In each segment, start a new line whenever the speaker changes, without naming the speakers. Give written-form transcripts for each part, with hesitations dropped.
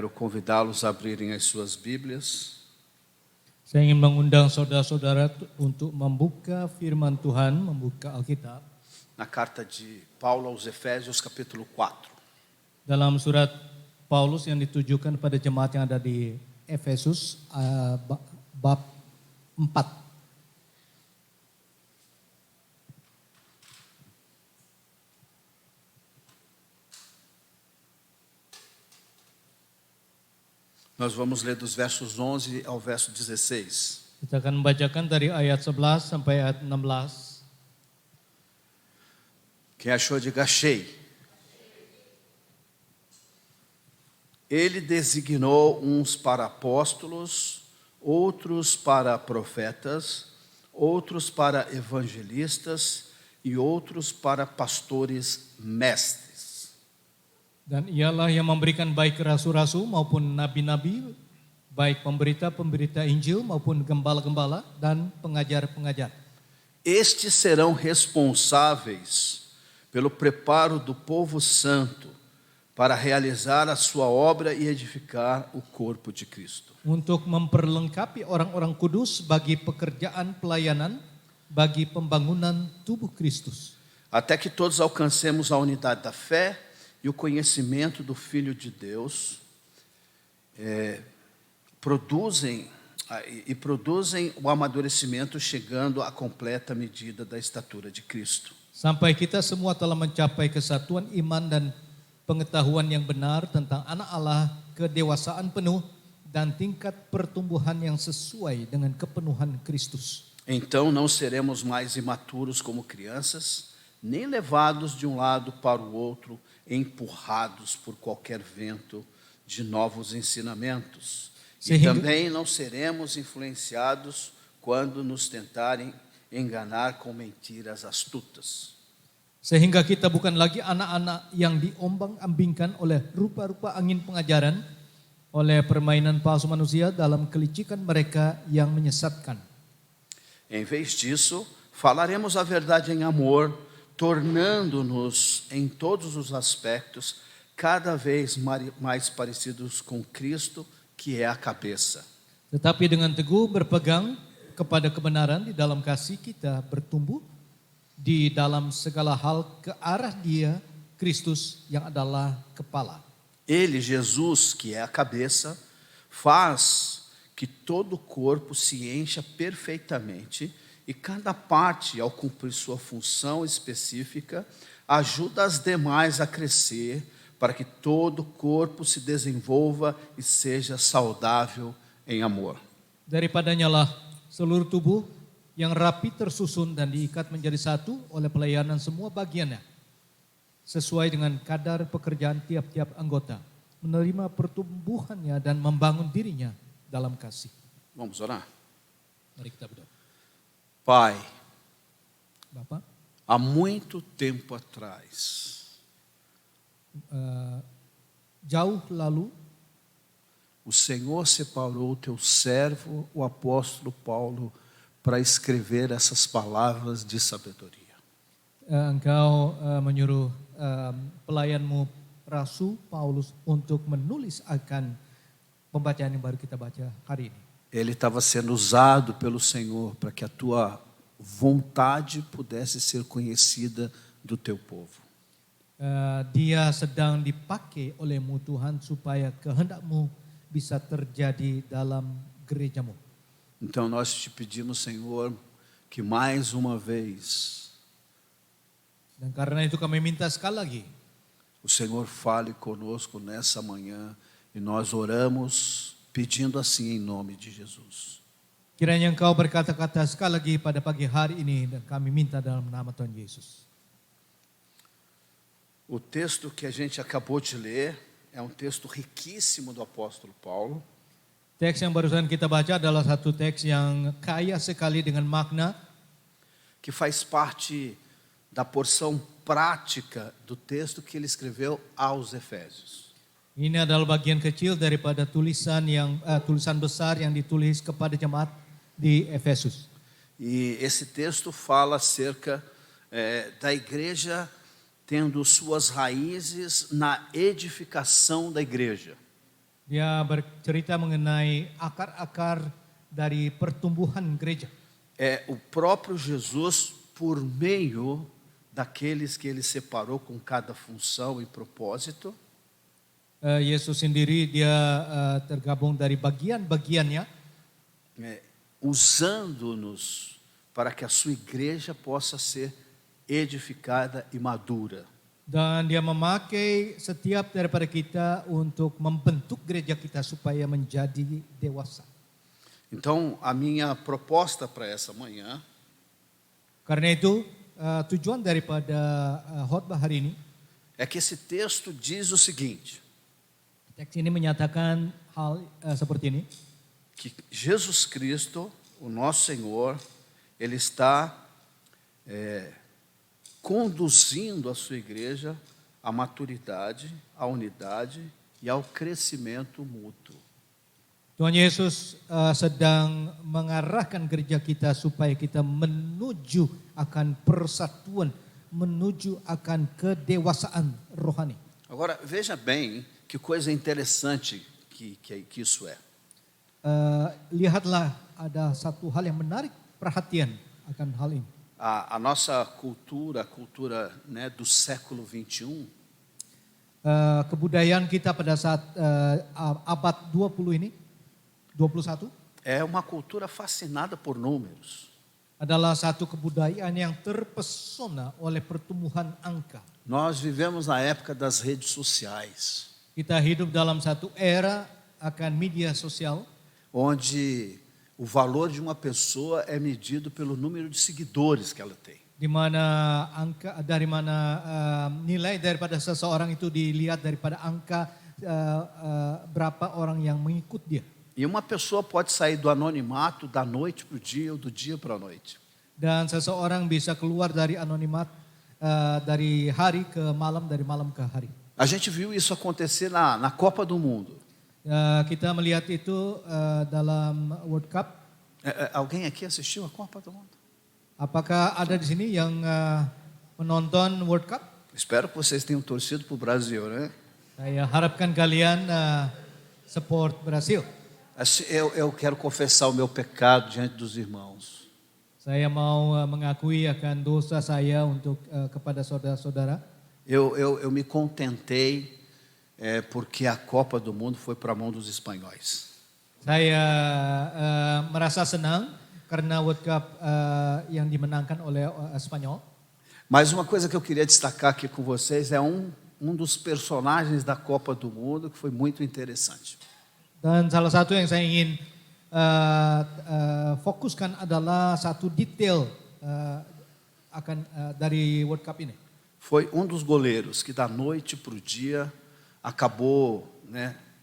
Quero convidá-los a abrirem as suas Bíblias
Saya ingin mengundang saudara-saudara untuk membuka firman Tuhan, membuka Alkitab
na carta de Paulo aos Efésios, capítulo 4.
dalam surat Paulus yang ditujukan pada jemaat yang ada di Efesus bab 4.
Nós vamos ler dos versos 11 ao verso 16.
Kita akan membacakan dari ayat 11 sampai ayat 16.
Quem achou, diga achei. Ele designou uns para apóstolos, outros para profetas, outros para evangelistas e outros para pastores mestres.
Dan ialah yang memberikan baik rasul-rasul maupun nabi-nabi, baik pemberita-pemberita Injil maupun gembala-gembala dan pengajar-pengajar.
Estes serão responsáveis pelo preparo do povo santo para realizar a sua obra e edificar o corpo de Cristo.
Untuk memperlengkapi orang-orang kudus bagi pekerjaan pelayanan, bagi pembangunan tubuh Kristus.
Até que todos alcancemos a unidade da fé e o conhecimento do Filho de Deus, produzem o amadurecimento, chegando à completa medida da estatura de Cristo.
Sampai kita semua telah mencapai kesatuan iman dan pengetahuan yang benar tentang anak Allah, kedewasaan penuh dan tingkat pertumbuhan yang sesuai dengan kepenuhan Kristus.
Então não seremos mais imaturos como crianças, nem levados de um lado para o outro, empurrados por qualquer vento de novos ensinamentos. E também não seremos influenciados quando nos tentarem enganar com mentiras astutas.
Sehingga kita bukan lagi anak-anak yang diombang-ambingkan oleh rupa-rupa angin pengajaran, oleh permainan palsu manusia dalam kelicikan mereka yang menyesatkan.
Em vez disso, falaremos a verdade em amor, tornando-nos em todos os aspectos cada vez mais parecidos com Cristo, que é a cabeça.
Tetapi dengan teguh berpegang kepada kebenaran di dalam kasih, kita bertumbuh di dalam segala hal ke arah Dia, Kristus yang adalah kepala.
Ele, Jesus, que é a cabeça, faz que todo o corpo se encha perfeitamente e cada parte, ao cumprir sua função específica, ajuda as demais a crescer para que todo o corpo se desenvolva e seja saudável em amor.
Daripadanya lah seluruh tubuh yang rapi tersusun dan diikat menjadi satu oleh pelayanan semua bagiannya, sesuai dengan kadar pekerjaan tiap-tiap anggota, menerima pertumbuhannya dan membangun dirinya dalam kasih.
Vamos orar?
Mari kita berdoa.
Pai,
Bapak,
há muito tempo atrás,
jauh lalu
o Senhor separou o teu servo, o apóstolo Paulo, para escrever essas palavras de sabedoria.
Engkau menyuruh pelayanmu Rasul Paulus untuk menulis akan pembacaan yang baru kita baca hari ini.
Ele estava sendo usado pelo Senhor para que a tua vontade pudesse ser conhecida do teu povo.
Dia sedang dipakai olehmu Tuhan supaya kehendakmu bisa terjadi dalam gerejamu.
Então nós te pedimos, Senhor, que mais uma vez
Dan karena itu kami minta sekali lagi,
o Senhor fale conosco nessa manhã e nós oramos pedindo assim em nome de Jesus.
kiranya Engkau berkata-kata sekali lagi pada pagi hari ini dan kami minta dalam nama Tuhan Yesus.
O texto que a gente acabou de ler é um texto riquíssimo do apóstolo Paulo.
Teks yang barusan kita baca adalah satu teks yang kaya sekali dengan makna,
que faz parte da porção prática do texto que ele escreveu aos Efésios.
Ini adalah bagian kecil daripada tulisan besar yang ditulis kepada jemaat di Efesus.
E esse texto fala acerca da igreja tendo suas raízes na edificação da igreja.
Dia bercerita mengenai akar-akar dari pertumbuhan gereja.
É o próprio Jesus por meio daqueles que ele separou com cada função e propósito.
Yesus sendiri dia tergabung dari bagian-bagiannya,
Usando-nos para que a sua igreja possa ser edificada e madura.
dan dia memakai setiap daripada kita untuk membentuk gereja kita supaya menjadi dewasa.
Então, a minha proposta para essa manhã
Karena itu tujuan daripada khotbah hari ini,
é que esse texto diz o seguinte:
teks ini menyatakan hal seperti ini,
que Jesus Cristo, o nosso Senhor, ele está conduzindo a sua igreja à maturidade, à unidade e ao crescimento mútuo.
Tuhan Yesus sedang mengarahkan gereja kita supaya kita menuju akan persatuan, menuju akan kedewasaan rohani.
Agora, veja bem que coisa interessante que isso é.
Lihatlah ada satu hal yang menarik perhatian akan hal ini.
A nossa cultura, a cultura do século 21,
Kebudayaan kita pada saat abad 20 ini, 21,
é uma cultura fascinada por números.
adalah satu kebudayaan yang terpesona oleh pertumbuhan angka.
Nós vivemos na época das redes sociais,
Kita hidup dalam satu era akan media sosial,
onde o valor de uma pessoa é medido pelo número de seguidores que ela tem.
di mana nilai daripada seseorang itu dilihat daripada angka berapa orang yang mengikut dia.
E uma pessoa pode sair do anonimato da noite para o dia ou do dia para a noite.
Dan seseorang bisa keluar dari anonimat dari hari ke malam, dari malam ke hari.
A gente viu isso acontecer na Copa do Mundo.
Kita melihat itu dalam World Cup.
Alguém aqui assistiu a Copa do Mundo?
Apakah ada di sini yang menonton World Cup?
Espero que vocês tenham torcido para o Brasil, né?
Saya harapkan kalian support Brasil.
Eu quero confessar o meu pecado diante dos irmãos.
Saya mau mengakui akan dosa saya untuk kepada saudara-saudara.
Eu me contentei porque a Copa do Mundo foi para a mão dos espanhóis.
Saya merasa senang karena World Cup yang dimenangkan oleh Spanyol.
Mas uma coisa que eu queria destacar aqui com vocês é um dos personagens da Copa do Mundo que foi muito interessante.
Dan salah satu yang saya ingin fokuskan adalah satu detail dari World Cup ini.
Foi um dos goleiros que da noite para o dia acabou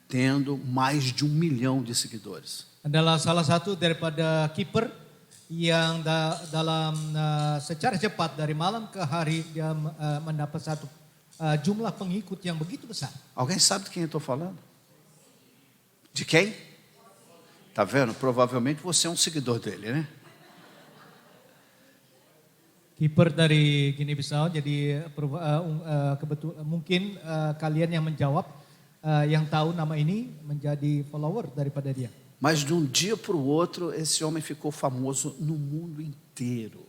tendo mais de 1 milhão de seguidores.
Adalah salah satu daripada kiper yang dalam secara cepat dari malam ke hari dia mendapat satu jumlah pengikut yang begitu besar.
Alguém sabe de quem eu estou falando? De quem? Tá vendo? Provavelmente você é um seguidor dele, né?
Kiper dari Guinea-Bissau, jadi mungkin kalian yang menjawab yang tahu nama ini menjadi follower daripada dia.
Mas de um dia para o outro esse homem ficou famoso no mundo inteiro.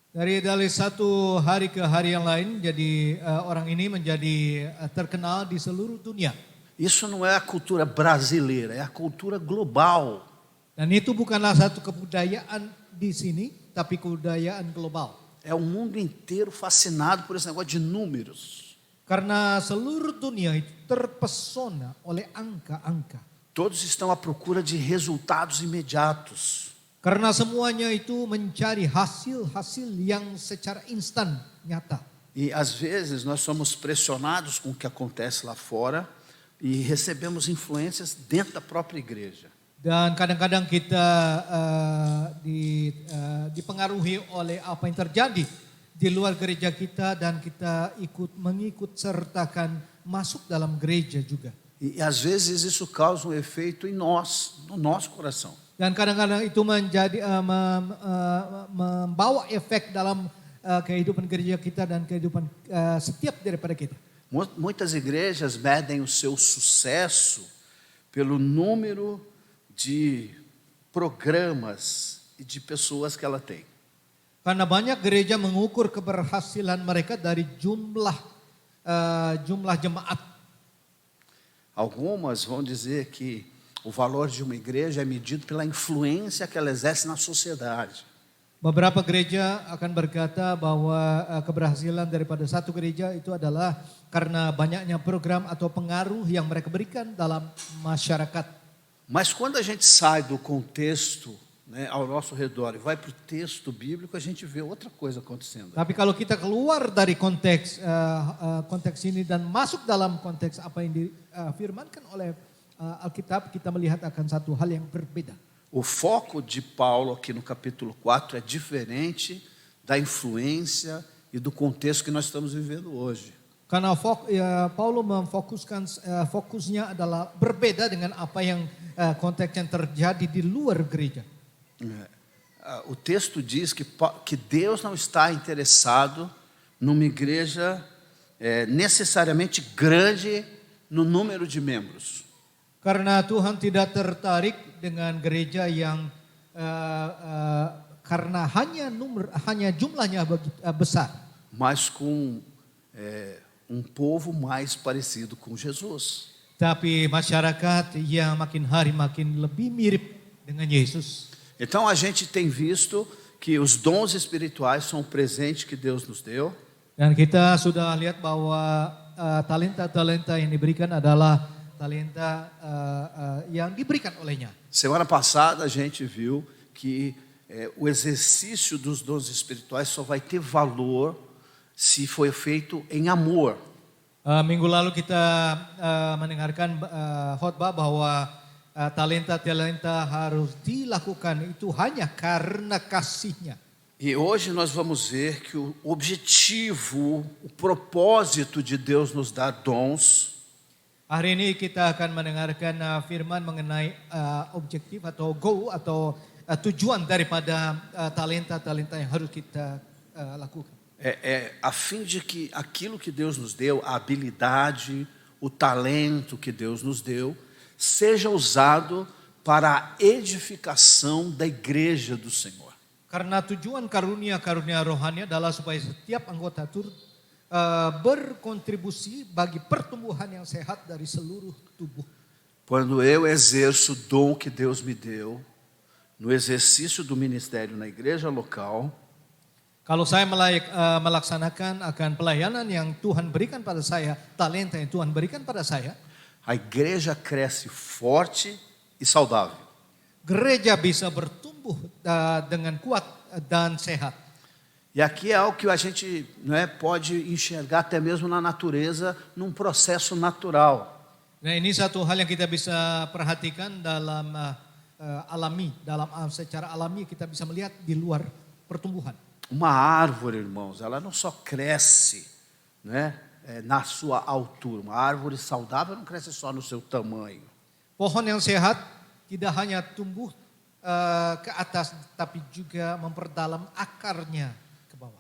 Dari satu hari ke hari yang lain, jadi orang ini menjadi terkenal di seluruh dunia.
Isso não é a cultura brasileira, é a cultura global.
Dan itu bukanlah satu kebudayaan di sini, tapi kebudayaan global.
É o mundo inteiro fascinado por esse negócio de números.
Karena seluruh dunia itu terpesona oleh angka-angka.
Todos estão à procura de resultados imediatos.
Karena semuanya itu mencari hasil-hasil yang secara instan, nyata.
E às vezes nós somos pressionados com o que acontece lá fora e recebemos influências dentro da própria igreja.
Dan kadang-kadang kita dipengaruhi oleh apa yang terjadi di luar gereja kita dan kita mengikut sertakan masuk dalam gereja juga.
E às vezes isso causa um efeito em nós, no nosso coração.
Dan kadang-kadang itu membawa efek dalam kehidupan gereja kita dan kehidupan setiap daripada kita.
Muitas igrejas medem o seu sucesso pelo número de programas e de pessoas que ela tem.
Karena banyak gereja mengukur keberhasilan mereka dari jumlah jemaat.
Algumas vão dizer que o valor de uma igreja é medido pela influência que ela exerce na sociedade.
Beberapa gereja akan berkata bahwa keberhasilan daripada satu gereja itu adalah karena banyaknya program atau pengaruh yang mereka berikan dalam masyarakat.
Mas quando a gente sai do contexto, né, ao nosso redor e vai para o texto bíblico, a gente vê outra coisa acontecendo.
Tapi kalau kita keluar dari konteks ini dan masuk dalam konteks apa yang difirmankan oleh Alkitab, kita melihat akan satu hal yang berbeda.
O foco de Paulo aqui no capítulo 4 é diferente da influência e do contexto que nós estamos vivendo hoje.
Karena Paulo memfokuskan fokusnya adalah berbeda dengan apa yang konteks yang terjadi di luar gereja.
O texto diz que Deus não está interessado numa igreja necessariamente grande no número de membros.
Karena Tuhan tidak tertarik dengan gereja yang karena hanya jumlahnya besar,
mas com um povo mais parecido com Jesus.
Tapi masyarakat yang makin hari makin lebih mirip dengan Yesus.
Então a gente tem visto que os dons espirituais são um presente que Deus nos deu.
Dan kita sudah lihat bahwa talenta-talenta yang diberikan adalah talenta yang diberikan olehnya.
Semana passada a gente viu que o exercício dos dons espirituais só vai ter valor se for feito em amor.
Minggu lalu kita mendengarkan khotbah bahwa talenta-talenta harus dilakukan itu hanya karena kasihnya.
E hoje nós vamos ver que o objetivo, o propósito de Deus nos dar dons.
Hari ini kita akan mendengarkan firman mengenai objektif atau goal atau tujuan daripada talenta-talenta yang harus kita lakukan.
A fim de que aquilo que Deus nos deu, a habilidade, o talento que Deus nos deu, seja usado para a edificação da igreja do Senhor.
Karena tujuan karunia-karunia rohani adalah supaya setiap anggota turut berkontribusi bagi pertumbuhan yang sehat dari seluruh tubuh.
Quando eu exerço o dom que Deus me deu, no exercício do ministério na igreja local,
kalau saya melaksanakan akan pelayanan yang Tuhan berikan pada saya, talenta yang Tuhan berikan pada saya,
a igreja cresce forte e saudável.
Gereja bisa bertumbuh dengan kuat dan sehat.
E aqui é algo que a gente pode enxergar até mesmo na natureza, num processo natural.
Nah, ini satu hal yang kita bisa perhatikan dalam secara alami kita bisa melihat di luar pertumbuhan.
Uma árvore, irmãos, ela não só cresce, na sua altura. Uma árvore saudável não cresce só no seu tamanho.
Pohon yang sehat tidak hanya tumbuh ke atas, tapi juga memperdalam akarnya ke bawah.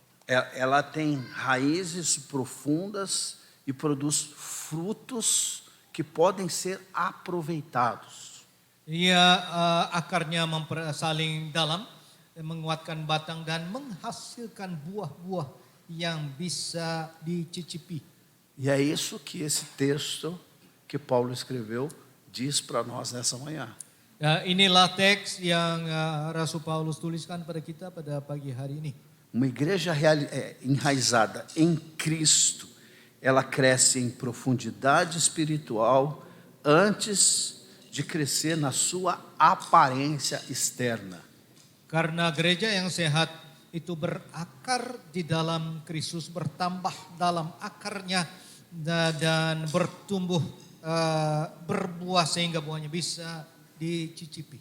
Ela tem raízes profundas e produz frutos que podem ser aproveitados.
Akarnya saling dalam, menguatkan batang dan menghasilkan buah-buah yang bisa dicicipi.
E é isso que esse texto que Paulo escreveu diz para nós nessa manhã.
Inilah teks yang Rasul Paulus tuliskan pada kita pada pagi hari ini.
Uma igreja enraizada em Cristo, ela cresce em profundidade espiritual antes de crescer na sua aparência externa.
Karena gereja yang sehat itu berakar di dalam Kristus, bertambah dalam akarnya dan bertumbuh berbuah sehingga buahnya bisa dicicipi.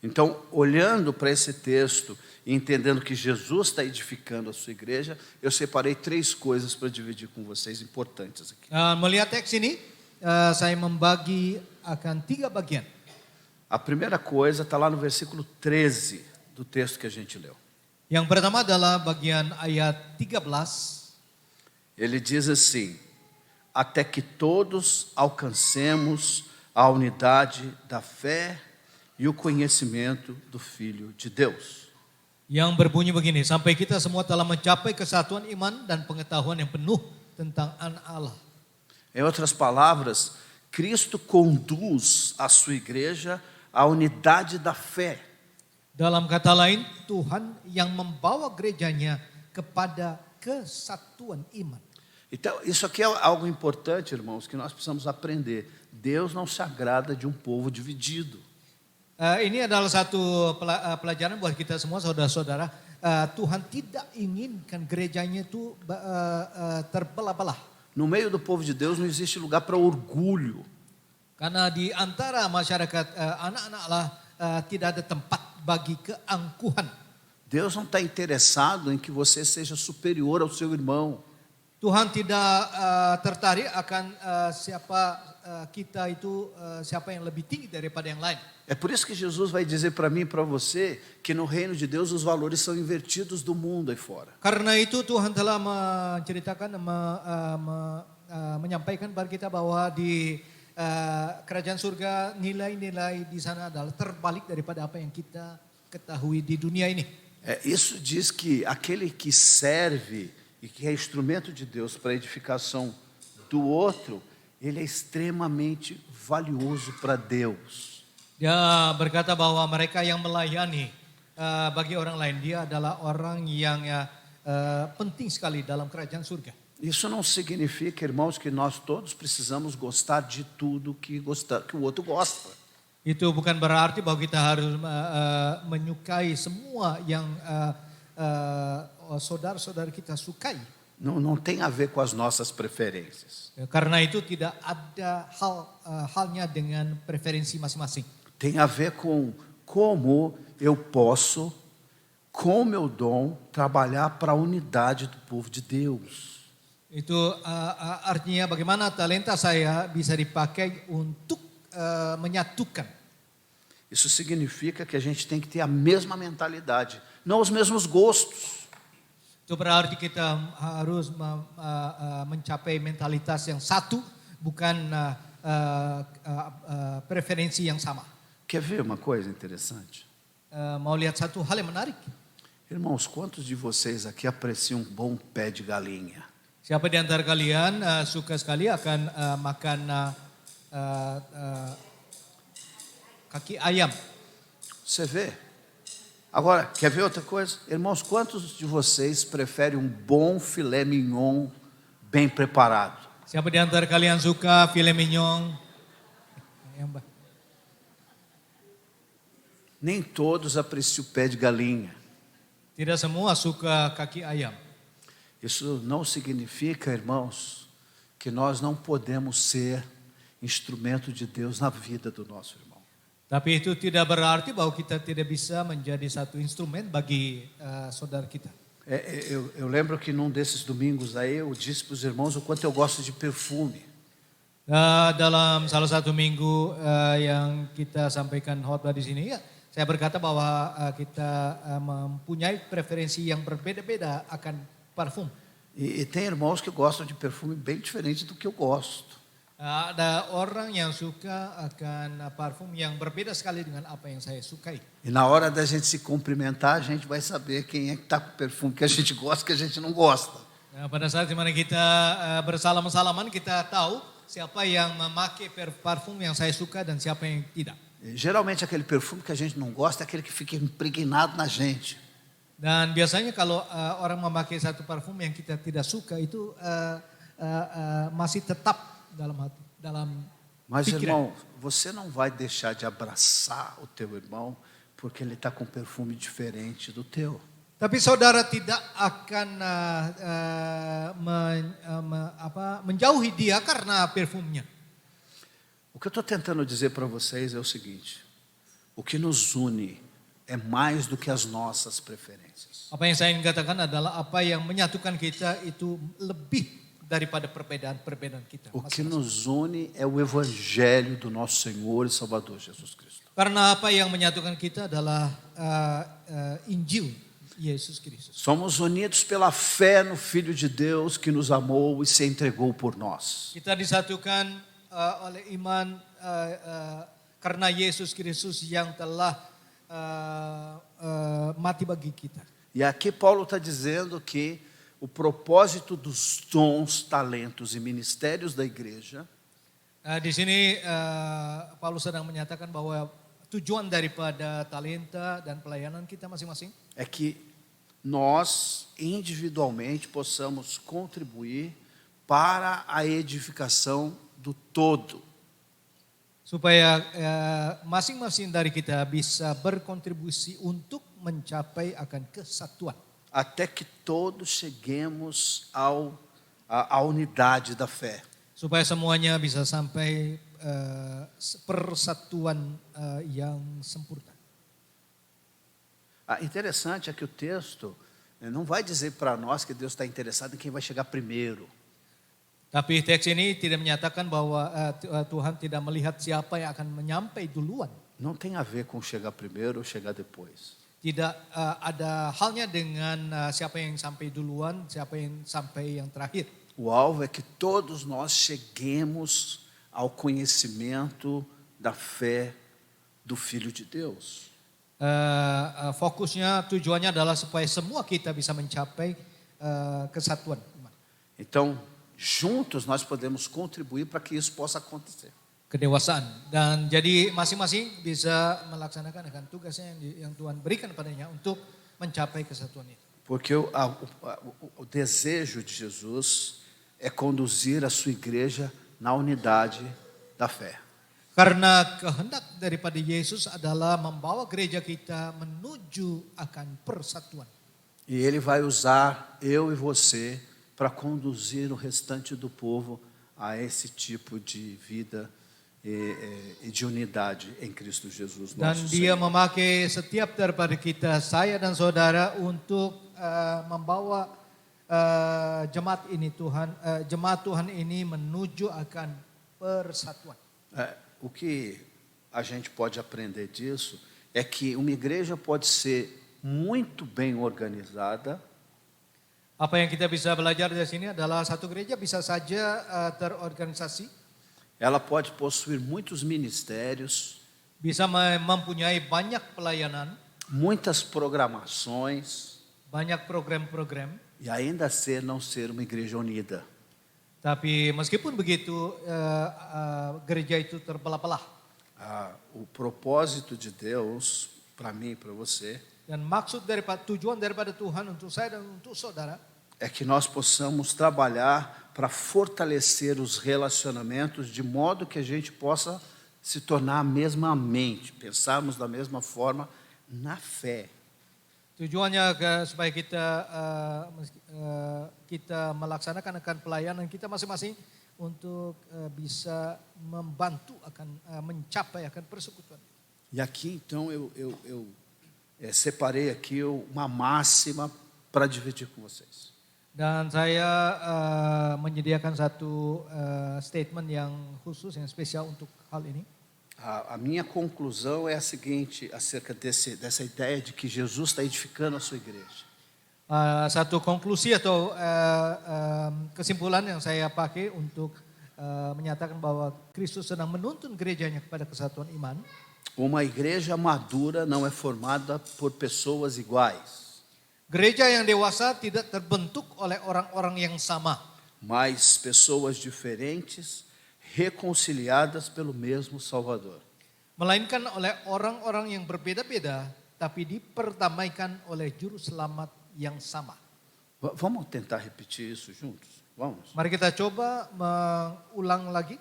Então, olhando para esse texto e entendendo que Jesus está edificando a sua igreja, eu separei 3 coisas para dividir com vocês importantes aqui.
Melihat teks ini, saya membagi akan 3 bagian.
A primeira coisa está lá no versículo 13 do texto que a gente leu.
Yang pertama adalah bagian ayat 13.
Ele diz assim: até que todos alcancemos a unidade da fé e o conhecimento do Filho de Deus.
Yang berbunyi begini, sampai kita semua telah mencapai kesatuan iman dan pengetahuan yang penuh tentang Anak Allah.
Em outras palavras, Cristo conduz a sua igreja à unidade da fé.
Dalam kata lain, Tuhan yang membawa gerejanya kepada kesatuan iman.
Então, isso aqui é algo importante, irmãos, que nós precisamos aprender. Deus não se agrada de um povo dividido.
Ini adalah satu pelajaran buat kita semua, saudara-saudara. Tuhan tidak inginkan gerejanya itu terbelah-belah.
No meio do povo de Deus não existe lugar para orgulho.
Karena di antara masyarakat anak-anak Allah tidak ada tempat bagi keangkuhan.
Deus não está interessado em que você seja superior ao seu irmão.
Tuhan tidak tertarik akan siapa kita itu siapa yang lebih tinggi daripada yang lain.
É por isso que Jesus vai dizer para mim e para você que no reino de Deus os valores são invertidos do mundo aí fora.
Karena itu Tuhan telah menceritakan, menyampaikan kepada kita bahwa di kerajaan surga nilai-nilai di sana adalah terbalik daripada apa yang kita ketahui di dunia ini.
Isso diz que aquele que serve e que é instrumento de Deus para a edificação do outro, ele é extremamente valioso para Deus.
Dia berkata bahwa mereka yang melayani bagi orang lain, dia adalah orang yang penting sekali dalam kerajaan surga.
Isso não significa, irmãos, que nós todos precisamos gostar de tudo que o outro gosta.
Itu bukan berarti bahwa kita harus menyukai semua yang saudara-saudara kita sukai.
Não tem a ver com as nossas preferências.
Karena itu tidak ada halnya dengan preferensi masing-masing.
Tem a ver com como eu posso, com o meu dom, trabalhar para a unidade do povo de Deus.
Itu artinya bagaimana talenta saya bisa dipakai untuk menyatukan.
Isso significa que a gente tem que ter a mesma mentalidade, não os mesmos gostos.
Itu berarti kita harus mencapai mentalitas yang satu, bukan preferensi yang sama.
Quer ver uma coisa interessante?
Mau lihat satu hal yang menarik.
Irmãos, quantos de vocês aqui apreciam um bom pé de galinha?
Siapa di antara kalian suka sekali akan makan kaki ayam?
Você vê? Agora, quer ver outra coisa? Irmãos, quantos de vocês preferem um bom filé mignon bem preparado?
Siapa di antara kalian suka filet mignon?
Nem todos apreciam o pé de galinha.
Tidak semua suka kaki ayam.
Isso não significa, irmãos, que nós não podemos ser instrumento de Deus na vida do nosso irmão.
Tapi itu tidak berarti bahwa kita tidak bisa menjadi satu instrumen bagi saudara kita.
Eu lembro que num desses domingos aí eu disse para os irmãos o quanto eu gosto de perfume.
Dalam salah satu minggu yang kita sampaikan khotbah di sini, saya berkata bahwa kita mempunyai preferensi yang berbeda-beda akan parfum.
E tem irmãos que gostam de perfume bem diferente do que eu gosto.
Ada orang yang suka akan parfum yang berbeda sekali dengan apa yang saya sukai.
E na hora da gente se cumprimentar, a gente vai saber quem é que está com o perfume que a gente gosta e que a gente não gosta.
Pada saat dimana kita bersalam-salaman, kita tahu siapa yang memakai parfum yang saya suka dan siapa yang tidak.
Geralmente aquele perfume que a gente não gosta é aquele que fica impregnado na gente.
Dan biasanya kalau orang memakai satu parfum yang kita tidak suka itu masih tetap dalam hati, dalam
Mas
pikiran.
irmão, você não vai deixar de abraçar o teu irmão porque ele está com um perfume diferente do teu.
Tapi saudara tidak akan menjauhi dia karena parfumnya.
O que eu estou tentando dizer para vocês é o seguinte: o que nos une é mais do que as nossas preferências.
Apa yang saya ingin katakan adalah apa yang menyatukan kita itu lebih daripada perbedaan-perbedaan kita.
O que nos une é o evangelho do nosso Senhor e Salvador Jesus Cristo.
Karena apa yang menyatukan kita adalah Injil Yesus Kristus.
Somos unidos pela fé no Filho de Deus que nos amou e se entregou por nós.
Kita disatukan oleh iman karena Yesus Kristus yang telah mati bagi kita.
E aqui Paulo está dizendo que o propósito dos dons, talentos e ministérios da igreja
Di sini Paulus sedang menyatakan bahwa tujuan daripada talenta dan pelayanan kita masing-masing
é que nós individualmente possamos contribuir para a edificação do todo.
supaya masing-masing dari kita bisa berkontribusi untuk mencapai akan kesatuan.
Até que todos cheguemos à unidade da fé.
Supaya semuanya bisa sampai persatuan yang sempurna.
Interessante é que o texto não vai dizer para nós que Deus está interessado em quem vai chegar primeiro.
Tapi teks ini tidak menyatakan bahwa Tuhan tidak melihat siapa yang akan menyampai duluan.
Não tem a ver com chegar primeiro ou chegar depois.
Tidak ada halnya dengan siapa yang sampai duluan, siapa yang sampai yang terakhir.
O alvo é que todos nós cheguemos ao conhecimento da fé do Filho de Deus.
Fokusnya, tujuannya adalah supaya semua kita bisa mencapai kesatuan iman.
Então, juntos nós podemos contribuir para que isso possa acontecer.
Kedewasaan, dan jadi masing-masing bisa melaksanakan akan tugasnya yang Tuhan berikan padanya untuk mencapai kesatuan itu.
Porque o desejo de Jesus é conduzir a sua igreja na unidade da fé.
Karena kehendak daripada Yesus adalah membawa gereja kita menuju akan persatuan.
E Ele vai usar eu e você para conduzir o restante do povo a esse tipo de vida e de unidade em Cristo Jesus.
Dan Dia memakai setiap daripada kita, saya dan saudara, untuk membawa jemaat Tuhan ini menuju akan persatuan.
O que a gente pode aprender disso é que uma igreja pode ser muito bem organizada.
Apa yang kita bisa belajar dari sini adalah satu gereja bisa saja terorganisasi.
Ela pode possuir muitos ministérios,
bisa mempunyai banyak pelayanan,
muitas programações,
banyak program-program,
e ainda não ser uma igreja unida.
Tapi meskipun begitu, gereja itu terbelah-belah.
O propósito de Deus para mim e para você
dan tujuan daripada Tuhan untuk saya dan untuk saudara
é que nós possamos trabalhar para fortalecer os relacionamentos de modo que a gente possa se tornar a mesma mente, pensarmos da mesma forma na fé.
Tujuannya supaya kita melaksanakan akan pelayanan kita masing-masing untuk bisa membantu akan mencapai akan persekutuan.
E aqui então eu separei aqui uma máxima para dividir com vocês.
Dan saya menyediakan satu statement yang khusus, yang spesial untuk hal ini.
A minha conclusão é a seguinte, acerca dessa ideia de que Jesus está edificando a sua igreja.
Satu konklusi atau kesimpulan yang saya pakai untuk menyatakan bahwa Kristus sedang menuntun gerejanya kepada kesatuan iman.
Uma igreja madura não é formada por pessoas iguais.
Gereja yang dewasa tidak terbentuk oleh orang-orang yang sama,
mas pessoas diferentes reconciliadas pelo mesmo Salvador.
Melainkan oleh orang-orang yang berbeda-beda tapi diperdamaikan oleh juru selamat yang sama.
Vamos tentar repetir isso juntos? Vamos.
Mari kita coba mengulang lagi.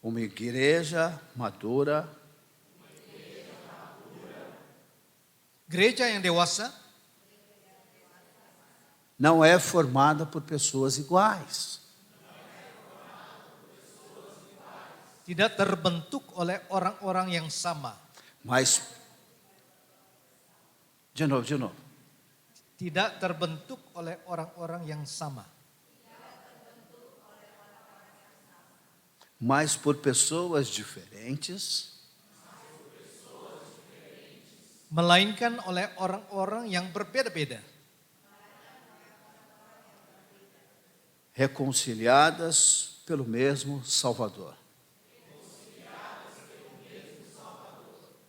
Uma igreja madura.
Gereja yang dewasa
não é formada por pessoas iguais.
Tidak terbentuk oleh orang-orang yang sama.
Mas, de novo.
Tidak terbentuk oleh orang-orang yang sama.
Mas por pessoas diferentes.
Melainkan oleh orang-orang yang berbeda-beda.
Reconciliadas pelo mesmo Salvador.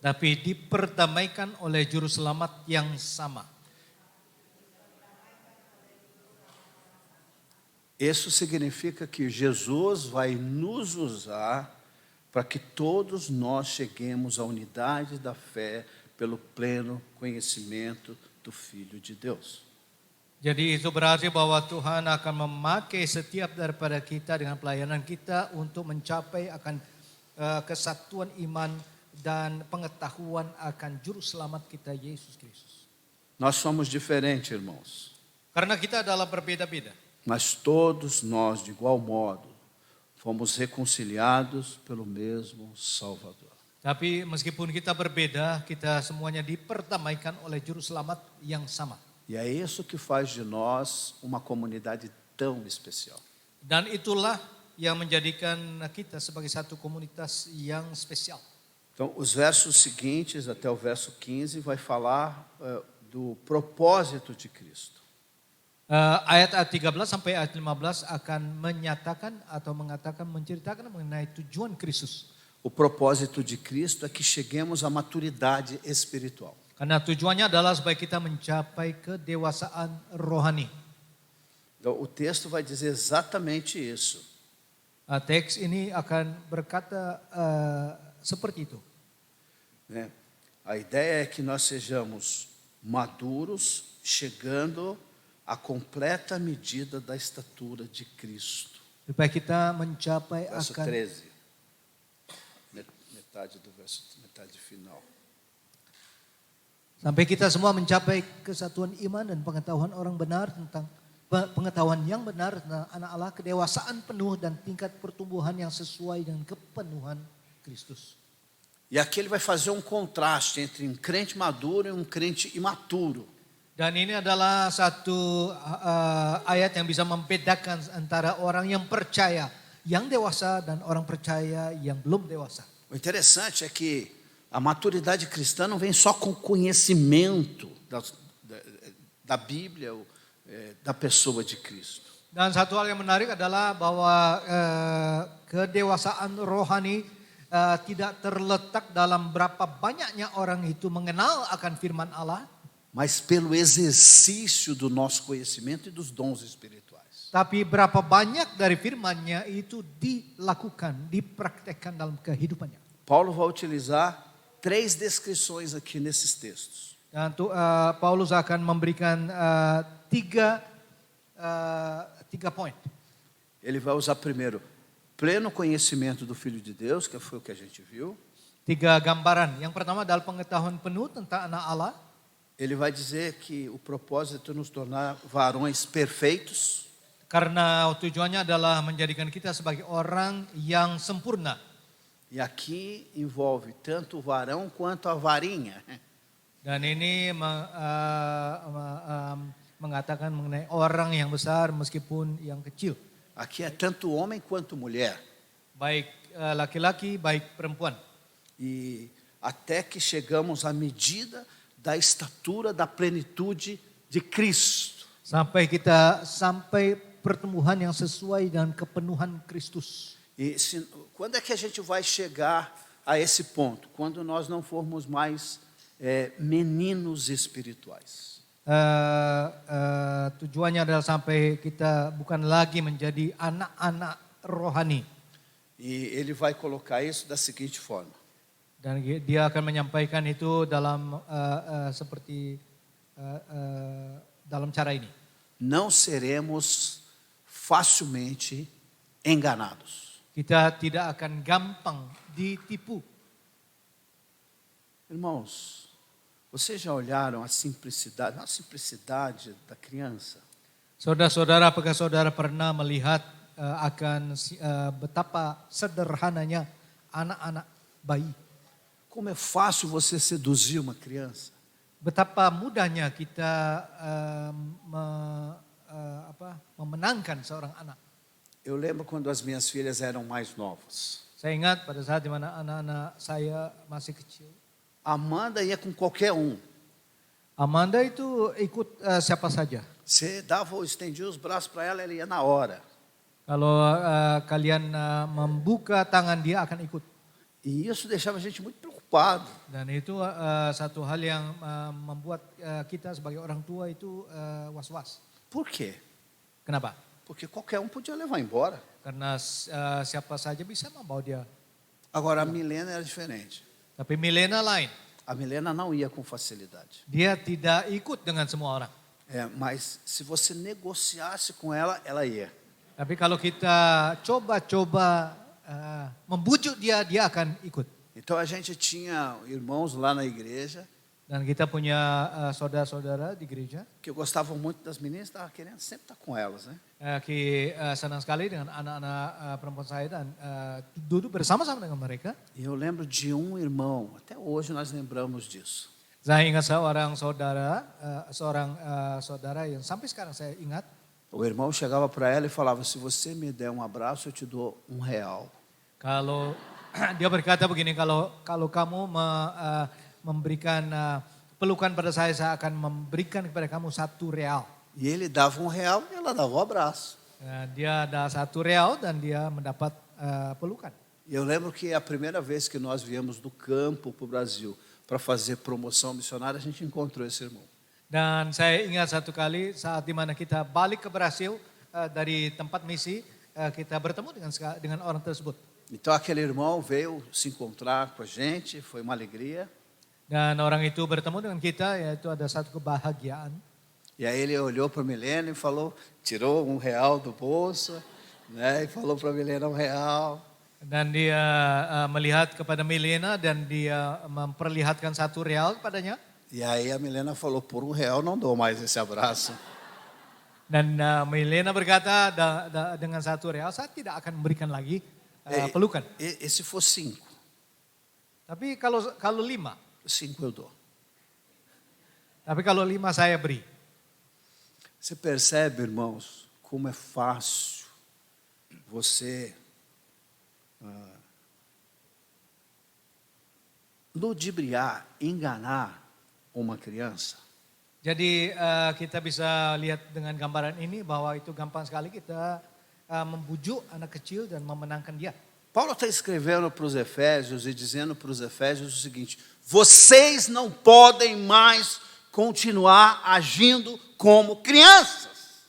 tapi diperdamaikan oleh juru selamat yang sama.
Isso significa que Jesus vai nos usar para que todos nós cheguemos à unidade da fé pelo pleno conhecimento do Filho de Deus.
Jadi itu berarti bahwa Tuhan akan memakai setiap daripada kita dengan pelayanan kita untuk mencapai akan kesatuan iman dan pengetahuan akan juru selamat kita Yesus Kristus.
Nós somos diferentes, irmãos,
Karena kita adalah berbeda-beda.
mas todos nós, de igual modo, fomos reconciliados pelo mesmo Salvador.
Tapi meskipun kita berbeda, kita semuanya diperdamaikan oleh juru selamat yang sama.
E é isso que faz de nós uma comunidade tão especial.
Dan itulah yang menjadikan kita sebagai satu komunitas yang spesial.
Então, os versos seguintes, até o verso 15, vai falar do propósito de Cristo.
Ayat 13 sampai ayat 15 akan menyatakan atau mengatakan menceritakan mengenai tujuan Kristus.
O propósito de Cristo é que cheguemos à maturidade espiritual.
Karena tujuannya adalah supaya kita mencapai kedewasaan rohani.
Então, o texto vai dizer exatamente isso.
Teks ini akan berkata seperti itu.
Né? A ideia é que nós sejamos maduros, chegando à completa medida da estatura de Cristo.
Supaya kita mencapai
Verso
akan
13. Metade do verso, metade final.
sampai kita semua mencapai kesatuan iman dan pengetahuan orang benar tentang pengetahuan yang benar tentang anak Allah, kedewasaan penuh dan tingkat pertumbuhan yang sesuai dengan kepenuhan Kristus.
E aqui ele vai fazer um contraste entre um crente maduro e um crente imaturo.
Dan ini adalah satu ayat yang bisa membedakan antara orang yang percaya, yang dewasa dan orang percaya yang belum dewasa.
O interessante é que a maturidade cristã não vem só com conhecimento da Bíblia, da pessoa de Cristo.
Dan satu hal yang menarik adalah bahwa kedewasaan rohani tidak terletak dalam berapa banyaknya orang itu mengenal akan firman Allah,
mas pelo exercício do nosso conhecimento e dos dons espirituais.
tapi berapa banyak dari firman-Nya itu dilakukan, dipraktekkan dalam kehidupannya.
Paulo vai utilizar 3 descrições aqui nesses textos.
Dan Paulus akan memberikan tiga poin.
Ele vai usar primeiro pleno conhecimento do Filho de Deus, que foi o que a gente viu.
3 gambaran. Yang pertama adalah pengetahuan penuh tentang anak Allah.
Ele vai dizer que o propósito é nos tornar varões perfeitos.
Karena tujuannya adalah menjadikan kita sebagai orang yang sempurna.
E aqui envolve tanto o varão quanto a varinha.
Dan ini mengatakan mengenai orang yang besar meskipun yang kecil.
Aqui é tanto homem quanto mulher.
Baik laki-laki, baik perempuan.
E até que chegamos à medida da estatura da plenitude de Cristo.
Sampai pertumbuhan yang sesuai dengan kepenuhan Kristus.
E quando é que a gente vai chegar a esse ponto? Quando nós não formos mais meninos espirituais.
Tujuannya adalah sampai kita bukan lagi menjadi anak-anak rohani.
E ele vai colocar isso da seguinte forma.
Dan dia akan menyampaikan itu dalam dalam cara ini.
Não seremos facilmente enganados.
Kita tidak akan gampang ditipu.
Irmãos, vocês já olharam a simplicidade da criança?
Saudara-saudara, apakah saudara pernah melihat akan betapa sederhananya anak-anak bayi?
Como é fácil você seduzir uma criança?
Betapa mudahnya kita memenangkan seorang anak.
Eu lembro quando as minhas filhas eram mais novas.
Saya ingat pada saat di mana anak-anak saya masih kecil.
Amanda ia com qualquer um.
Amanda itu ikut siapa saja.
Você estendia os braços para ela, ela ia na hora.
Kalau kalian membuka tangan dia akan ikut.
E isso deixava a gente muito preocupado.
Dan itu satu hal yang membuat kita sebagai orang tua itu was-was.
Por quê?
Kenapa?
Porque qualquer um podia levar embora.
Karena siapa saja bisa membawa dia.
Agora, a Milena era diferente.
Tapi Milena lain.
A Milena não ia com facilidade.
Dia tidak ikut dengan semua orang.
Mas se você negociasse com ela, ela ia.
Tapi kalau kita coba-coba membujuk dia, dia akan ikut.
Então a gente tinha irmãos lá na igreja
Dan kita punya saudara-saudara di gereja
que gostavam muito das meninas, estava querendo sempre estar com elas, né?
senang sekali dengan anak-anak perempuan saya dan duduk bersama-sama dengan mereka.
E eu lembro de um irmão, até hoje nós lembramos disso.
Saya ingat seorang saudara yang sampai sekarang saya ingat.
O irmão chegava para ela e falava: se você me der um abraço, eu te dou R$1.
Kalau dia berkata begini, kalau kamu memberikan pelukan pada saya akan memberikan kepada kamu R$1.
E ele dava R$1 e ela dava um abraço.
Dia ada R$1 dan dia mendapat pelukan.
E eu lembro que a primeira vez que nós viemos do campo para o Brasil para fazer promoção missionária, a gente encontrou esse irmão.
Dan saya ingat satu kali saat dimana kita balik ke Brasil dari tempat misi, kita bertemu dengan orang tersebut.
Então aquele irmão veio se encontrar com a gente, foi uma alegria.
Dan orang itu bertemu dengan kita, yaitu ada satu kebahagiaan.
E aí ele olhou para a Milena e falou, tirou R$1 do bolso, né, e falou para a Milena R$1.
Dan dia melihat kepada Milena dan dia memperlihatkan R$1 kepadanya.
E aí a Milena falou, por R$1 não dou mais esse abraço.
Dan Milena berkata, dengan R$1 saya tidak akan memberikan lagi pelukan.
E se for 5?
Tapi kalau 5?
5 eu dou.
Tapi kalau 5 saya beri.
Você percebe, irmãos, como é fácil você ludibriar, enganar uma criança?
Jadi kita bisa lihat dengan gambaran ini bahwa itu gampang sekali kita membujuk anak kecil dan memenangkan dia.
Paulo está escrevendo para os Efésios e dizendo para os Efésios o seguinte: vocês não podem mais continuar agindo como crianças.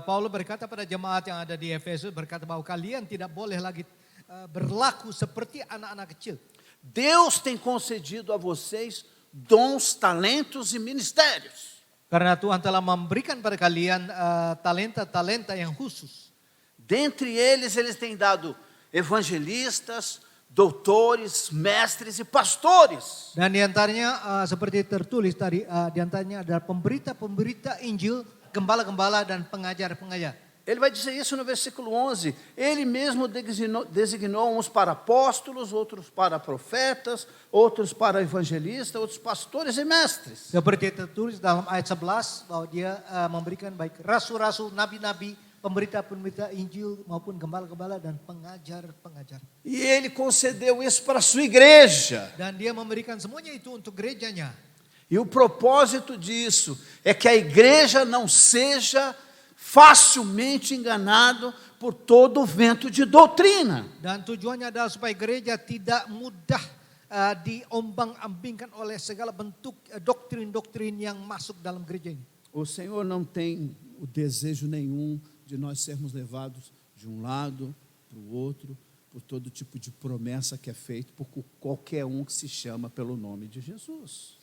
Paulo berkata pada jemaat yang ada di Efesus, berkata bahwa kalian tidak boleh lagi berlaku seperti anak-anak kecil.
Deus tem concedido a vocês dons, talentos e ministérios.
Karena Tuhan telah memberikan pada kalian talenta-talenta yang khusus.
Dentre eles, eles têm dado evangelistas, doutores, mestres e pastores.
Dan diantaranya seperti tertulis tadi, diantaranya adalah pemberita-pemberita Injil, gembala-gembala dan pengajar-pengajar.
Ele vai dizer isso no versículo 11. Ele mesmo designou uns para apóstolos, outros para profetas, outros para evangelistas, outros pastores e mestres.
Seperti tertulis dalam ayat 11 bahwa dia memberikan baik rasul-rasul, nabi-nabi, pemberita-pemberita Injil maupun gembala-gembala dan pengajar-pengajar.
E ele concedeu isso para a sua igreja.
Dan dia memberikan semuanya itu untuk gerejanya.
E o propósito disso é que a igreja não seja facilmente enganado por todo o vento de doutrina.
Dan tujuannya adalah supaya gereja tidak mudah diombang-ambingkan oleh segala bentuk doktrin-doktrin yang masuk dalam gereja ini.
O Senhor não tem o desejo nenhum de nós sermos levados de um lado para o outro, por todo tipo de promessa que é feito por qualquer um que se chama pelo nome de Jesus.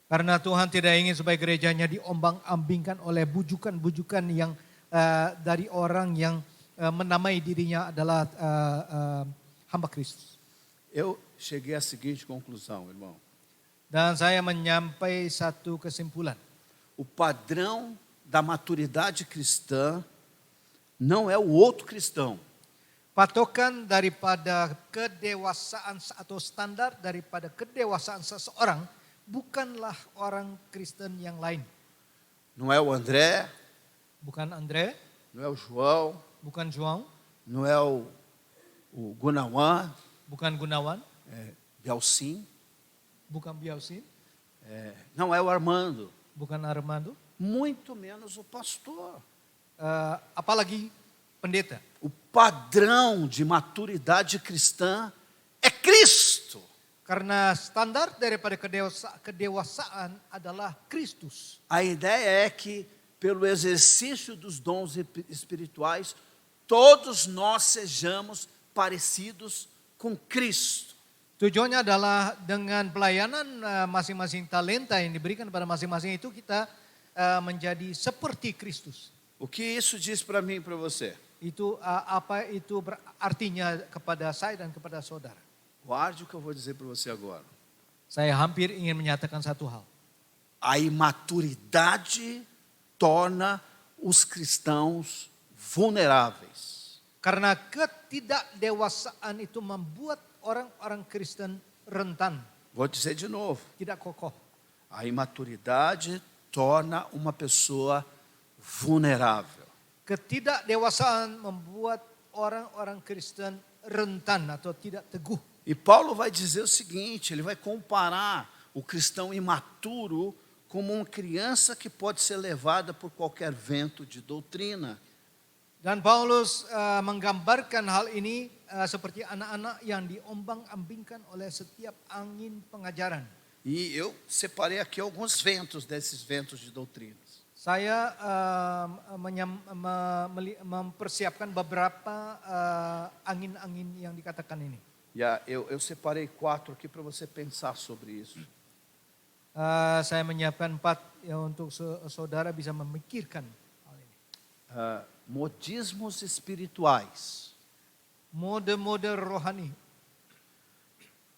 Karena Tuhan tidak ingin supaya gerejanya diombang-ambingkan oleh bujukan-bujukan yang dari orang yang menamai dirinya adalah hamba Kristus.
Eu cheguei à seguinte conclusão, irmão.
Dan saya menyampai satu kesimpulan.
O padrão da maturidade cristã não é o outro cristão.
Patokan daripada kedewasaan atau standar daripada kedewasaan seseorang bukanlah orang Kristen yang lain.
Não é o André,
Bukan Andre,
não é o João,
bukan João,
não é o Gunawan,
bukan Gunawan,
Bialcim,
bukan Biausin,
não é o Armando,
bukan Armando,
muito menos o pastor.
apalagi pendeta.
O padrão de maturidade cristã é Cristo.
Karena standar daripada kedewasaan adalah Kristus.
A ideia é que, pelo exercício dos dons espirituais, todos nós sejamos parecidos com Cristo.
Tujuannya adalah dengan pelayanan masing-masing talenta yang diberikan pada masing-masing itu kita menjadi seperti Kristus.
O que isso diz para mim e para você?
Itu apa itu artinya kepada saya dan kepada saudara.
Guarde o que eu vou dizer para você agora.
Saya hampir ingin menyatakan satu hal.
A imaturidade torna os cristãos vulneráveis.
Karena ketidakdewasaan itu membuat orang-orang Kristen rentan,
Vou dizer de novo.
tidak kokoh.
A imaturidade torna uma pessoa vulnerável.
Ketidakdewasaan membuat orang-orang Kristen rentan atau tidak teguh.
E Paulo vai dizer o seguinte, ele vai comparar o cristão imaturo como uma criança que pode ser levada por qualquer vento de doutrina.
Dan Paulus menggambarkan hal ini seperti anak-anak yang diombang-ambingkan oleh setiap angin pengajaran.
E eu separei aqui alguns ventos desses ventos de doutrinas.
Saya mempersiapkan beberapa angin-angin yang dikatakan ini.
E eu separei 4 aqui para você pensar sobre isso.
Saya menyiapkan 4 ya, untuk saudara bisa memikirkan hal ini.
Modismos espirituais.
Mode-mode rohani.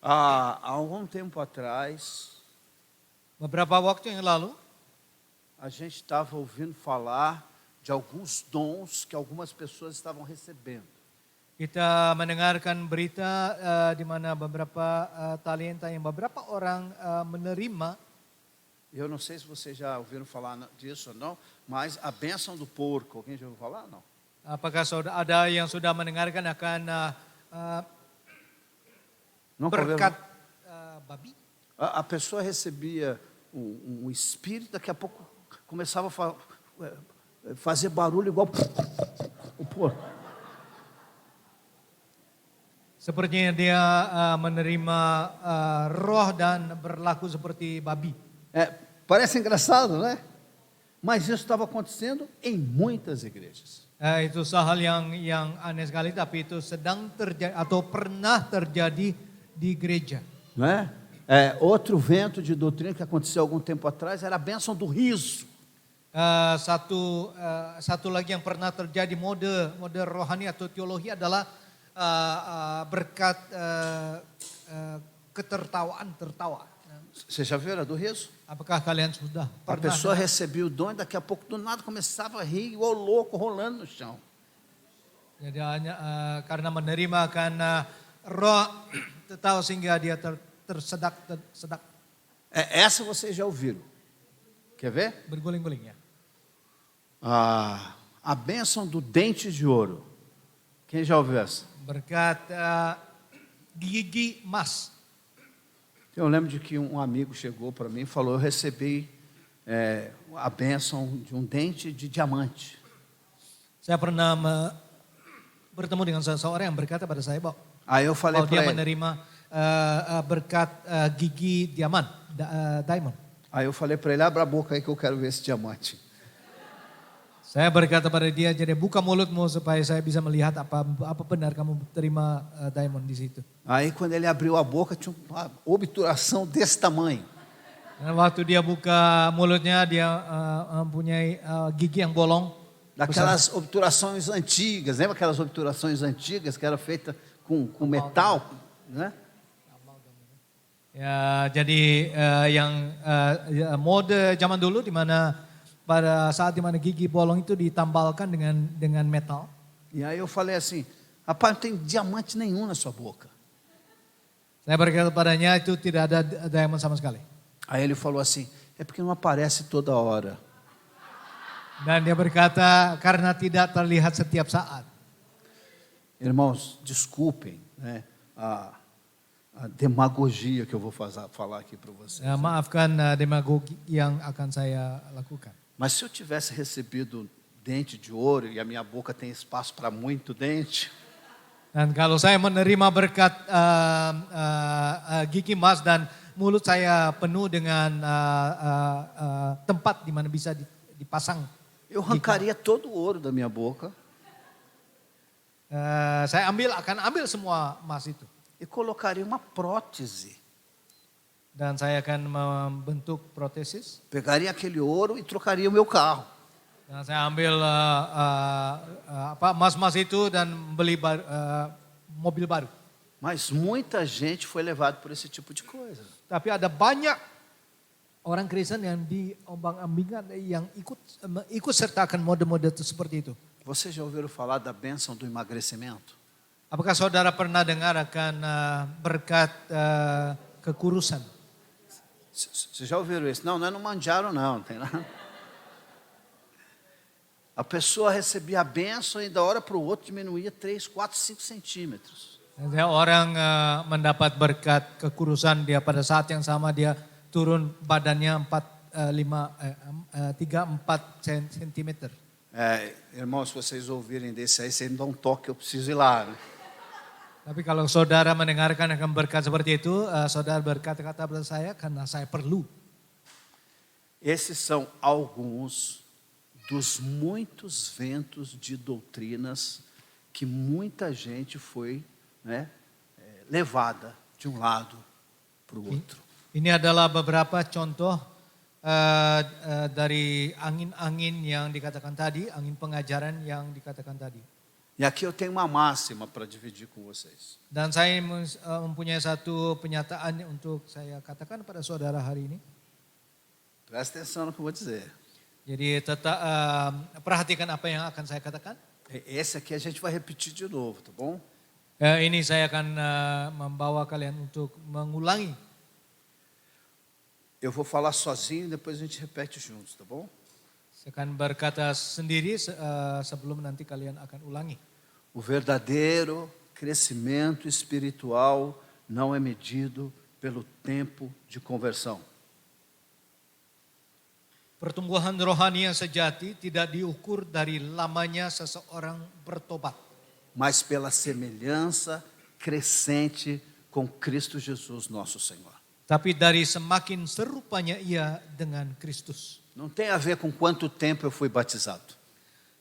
Há algum tempo atrás,
Beberapa waktu yang lalu,
a gente estava ouvindo falar de alguns dons que algumas pessoas estavam recebendo.
kita mendengarkan berita di mana beberapa talenta yang beberapa orang menerima.
Eu não sei se vocês já ouviram falar disso ou não, mas a bênção do porco, alguém já ouviu falar? Não.
Apakah ada yang sudah mendengarkan akan berkat babi?
A pessoa recebia um espírito, daqui a pouco começava a fazer barulho igual o porco.
Sepertinya dia menerima roh dan berlaku seperti babi.
Parece engraçado, né? Mas isso estava acontecendo em muitas igrejas.
Itu hal yang aneh sekali, tapi itu sedang terjadi atau pernah terjadi di gereja.
Não é? Outro vento de doutrina que aconteceu algum tempo atrás era a bênção do riso.
Satu lagi yang pernah terjadi mode rohani atau teologi adalah berkat tertawa.
Você já viu a do riso?
Apakah kalian sudah
A
pernah
pessoa recebia o dom e daqui a pouco do nada começava a rir igual louco, rolando no chão.
Jadi karena menerima karena roh tertawa sehingga dia tersedak.
Essa vocês já ouviram. Quer ver?
Berguling-guling ya.
A bênção do dente de ouro. Quem já ouviu essa?
Berkat gigi emas.
Eu lembro de que um amigo chegou para mim e falou, eu recebi a bênção de um dente de diamante.
Saya pernah bertemu dengan seseorang yang berkata pada saya bahwa
Aí eu falei
dia
para ele.
menerima berkat gigi diamond.
Aí eu falei para ele, abre a boca aí que eu quero ver esse diamante.
Saya berkata pada dia, jadi buka mulutmu supaya saya bisa melihat apa benar kamu terima diamond di situ.
Aí quando ele abriu a boca tinha uma obturação desse tamanho.
Dan waktu dia buka mulutnya dia mempunyai gigi yang bolong.
Daquelas obturações antigas, lembra aquelas obturações antigas que eram feitas com metal, né?
Ya, jadi yang mode zaman dulu di mana pada saat di mana gigi bolong itu ditambalkan dengan metal.
E aí eu falei assim, rapaz, não tem diamante nenhum na sua boca.
Saya berkata padanya itu tidak ada diamond sama sekali.
Aí ele falou assim, é porque não aparece toda hora.
Dan dia berkata karena tidak terlihat setiap saat.
Irmãos, desculpem, né, a demagogia que eu vou falar aqui para vocês.
Maafkan demagogi yang akan saya lakukan.
Mas se eu tivesse recebido dente de ouro e a minha boca tem espaço para muito dente,
Dan kalau saya menerima berkat gigi emas dan mulut saya penuh dengan tempat di mana bisa dipasang.
Eu arrancaria todo o ouro da minha boca
Saya akan ambil semua emas itu.
e colocaria uma prótese.
Dan saya akan membentuk protesis.
Pegaria aquele ouro e trocaria o meu carro.
Dan saya ambil emas-emas itu dan beli mobil baru.
Mas muita gente foi levado por esse tipo de coisa.
Tapi ada banyak orang Kristen yang diombang-ambingkan, yang ikut sertakan mode-mode seperti itu.
Vocês já ouviram falar da bênção do emagrecimento?
Apakah saudara pernah dengar akan berkat kekurusan?
Vocês já ouviram isso? Não, não é no Manjaro não, não tem nada. A pessoa recebia a bênção e da hora para o outro diminuía 3, 4, 5 centímetros.
Orang mendapat berkat kekurusan, dia pada saat yang sama dia turun badannya 3-4 cm.
Irmãos, se vocês ouvirem desse aí, vocês me dão um toque, eu preciso ir lá. Né?
Tapi kalau saudara mendengarkan akan berkat seperti itu, saudara berkata-kata pada saya karena saya perlu.
Esses são alguns dos muitos ventos de doutrinas que muita gente foi, né, levada de um lado para o outro.
Ini adalah beberapa contoh dari angin-angin yang dikatakan tadi, angin pengajaran yang dikatakan tadi.
E aqui eu tenho uma máxima para dividir com vocês.
Dan saya mempunyai satu penyataan untuk saya katakan pada saudara hari ini.
Presta atenção no que eu vou dizer.
Jadi tetap perhatikan apa yang akan saya katakan.
Esse aqui a gente vai repetir de novo, tá bom?
Ini saya akan membawa kalian untuk mengulangi.
Eu vou falar sozinho e depois a gente repete juntos, tá bom?
Saya akan berkata sendiri sebelum nanti kalian akan ulangi.
O verdadeiro crescimento espiritual não é medido pelo tempo de conversão.
Pertumbuhan rohani yang sejati tidak diukur dari lamanya seseorang bertobat,
mas pela semelhança crescente com Cristo Jesus, nosso Senhor.
tapi dari semakin serupanya ia dengan Kristus.
Não tem a ver com quanto tempo eu fui batizado.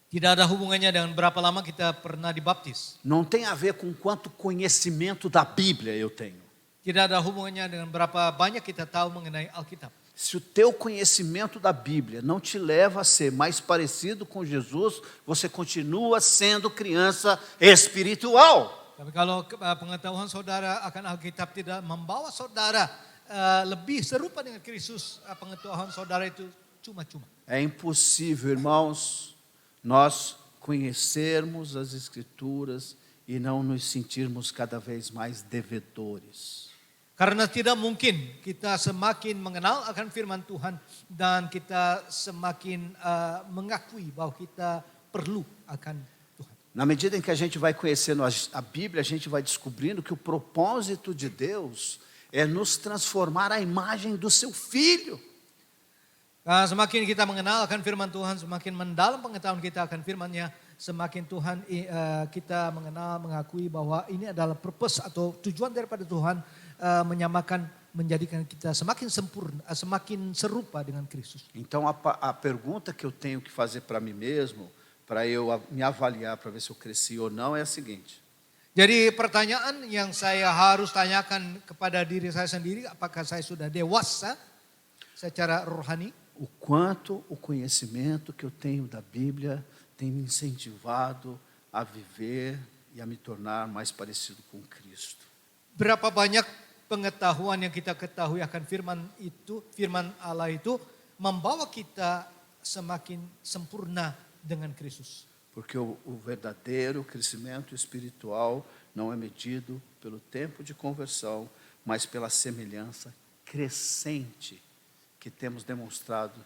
Tidak ada hubungannya dengan berapa lama kita pernah dibaptis.
Não tem a ver com quanto conhecimento da Bíblia eu tenho.
Tidak ada hubungannya dengan berapa banyak kita tahu mengenai Alkitab.
Se o teu conhecimento da Bíblia não te leva a ser mais parecido com Jesus, você continua sendo criança espiritual.
Tapi kalau pengetahuan saudara akan Alkitab tidak membawa saudara lebih serupa dengan Kristus, pengetahuan saudara itu cuma-cuma.
É impossível, irmãos, nós conhecermos as Escrituras e não nos sentirmos cada vez mais devedores.
Karena tidak mungkin kita semakin mengenal akan firman Tuhan dan kita semakin mengakui bahwa kita perlu akan Tuhan.
Na medida em que a gente vai conhecendo a Bíblia, a gente vai descobrindo que o propósito de Deus é nos transformar à imagem do seu Filho.
Semakin kita mengenal akan firman Tuhan, semakin mendalam pengetahuan kita akan firman-Nya, semakin Tuhan kita mengenal, mengakui bahwa ini adalah purpose atau tujuan daripada Tuhan, menjadikan kita semakin sempurna, semakin serupa dengan Kristus.
Então a pergunta que eu tenho que fazer para mim mesmo, para eu me avaliar, para ver se eu cresci ou não, é a seguinte.
Jadi pertanyaan yang saya harus tanyakan kepada diri saya sendiri, apakah saya sudah dewasa secara rohani?
O quanto o conhecimento que eu tenho da Bíblia tem me incentivado a viver e a me tornar mais parecido com Cristo.
Berapa banyak pengetahuan yang kita ketahui akan firman Allah itu membawa kita semakin sempurna dengan Kristus.
Porque o verdadeiro crescimento espiritual não é medido pelo tempo de conversão, mas pela semelhança crescente que temos demonstrado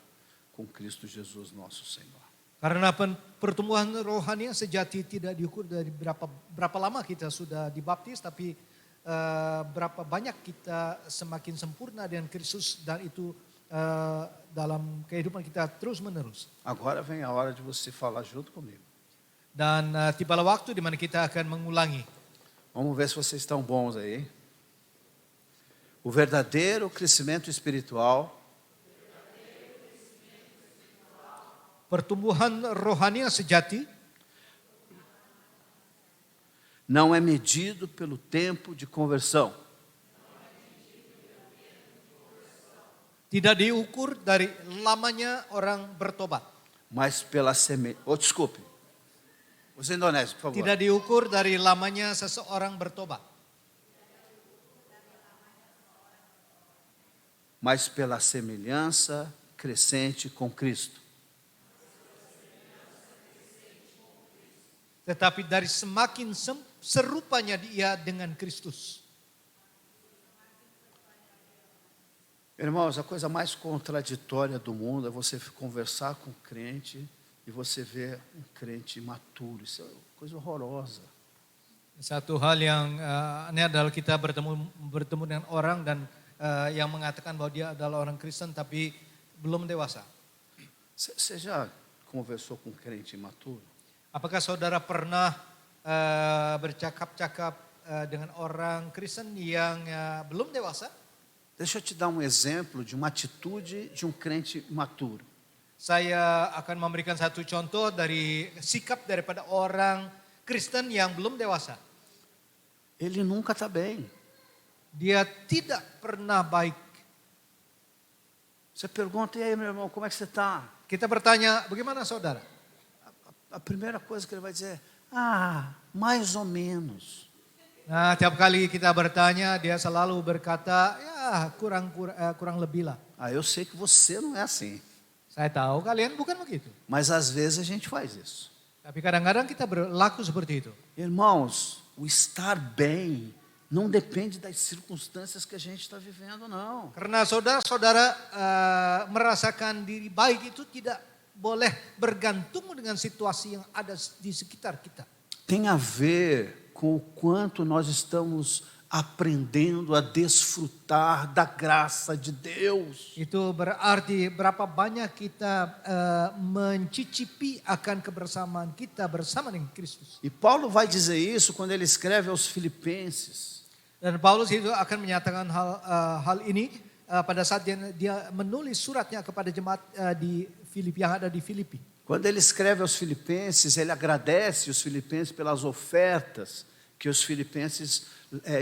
com Cristo Jesus, nosso Senhor.
Karena pertumbuhan rohani yang sejati tidak diukur dari berapa lama kita sudah dibaptis, tapi berapa banyak kita semakin sempurna dengan Kristus, dan itu dalam kehidupan kita terus menerus.
Agora vem a hora de você falar junto comigo.
Dan tibalah waktu di mana kita akan mengulangi.
Vamos ver se vocês estão bons aí. O verdadeiro crescimento espiritual
pertumbuhan rohani yang sejati
não é medido pelo tempo de conversão,
tidak diukur dari lamanya orang bertobat.
mas pela semente. Oh, desculpe. Os indonésios, por favor.
Tidak diukur dari lamanya seseorang bertobat.
Mas pela semelhança crescente com Cristo.
Tetapi dari semakin serupanya dia dengan Kristus.
Irmãos, a coisa mais contraditória do mundo é você conversar com um crente e você ver um crente imaturo. Isso é uma coisa horrorosa.
Satu hal yang aneh adalah kita bertemu dengan orang dan yang mengatakan bahwa dia adalah orang Kristen tapi belum dewasa.
Você já conversou com um crente imaturo?
Apakah saudara pernah bercakap-cakap dengan orang Kristen yang belum dewasa?
Deixa eu te dar um exemplo de uma atitude de um crente imaturo.
Saya akan memberikan satu contoh dari sikap daripada orang Kristen yang belum dewasa.
Ele nunca está bem.
Dia tidak pernah baik.
Você pergunta, e aí, meu irmão, como é que você está?
Kita bertanya, bagaimana saudara?
A primeira coisa que ele vai dizer é, mais ou menos.
Nah, tiap kali kita bertanya, dia selalu berkata, ya kurang lebih lah.
Eu sei que você não é assim.
Saya tahu kalian bukan begitu.
Mas às vezes a gente faz isso.
Tapi kadang-kadang kita berlaku seperti itu.
Irmãos, o estar bem não depende das circunstâncias que a gente está vivendo, não.
Karena saudara-saudara merasakan diri baik itu tidak boleh bergantung dengan situasi yang ada di sekitar kita.
Tem a ver com o quanto nós estamos aprendendo a desfrutar da graça de Deus.
Itu berarti berapa banyak kita mencicipi akan kebersamaan kita bersama dengan Kristus.
E Paulo vai dizer isso quando ele escreve aos Filipenses.
Dan Paulus itu akan menyatakan hal ini pada saat dia menulis suratnya kepada jemaat di Filipi yang ada di Filipi.
Quando ele escreve aos Filipenses, ele agradece os Filipenses pelas ofertas que os Filipenses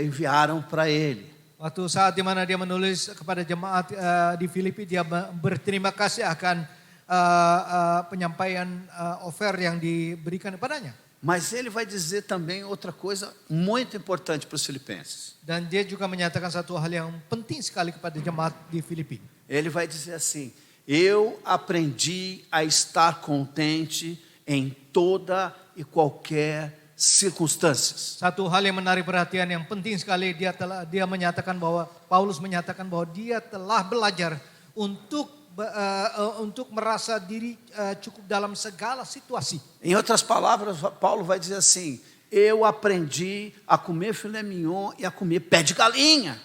enviaram para ele.
Waktu saat di mana dia menulis kepada jemaat di Filipi, dia berterima kasih akan penyampaian offer yang diberikan kepadanya.
Mas ele vai dizer também outra coisa muito importante para os filipenses.
Dan dia juga menyatakan satu hal yang penting sekali kepada jemaat di Filipi.
Ele vai dizer assim: eu aprendi a estar contente em toda e qualquer circunstâncias.
Satu hal yang menarik perhatian yang penting sekali, dia menyatakan bahwa Paulus menyatakan bahwa dia telah belajar untuk merasa diri cukup dalam segala situasi.
Em outras palavras, Paulo vai dizer assim: eu aprendi a comer filé mignon e a comer pé de galinha.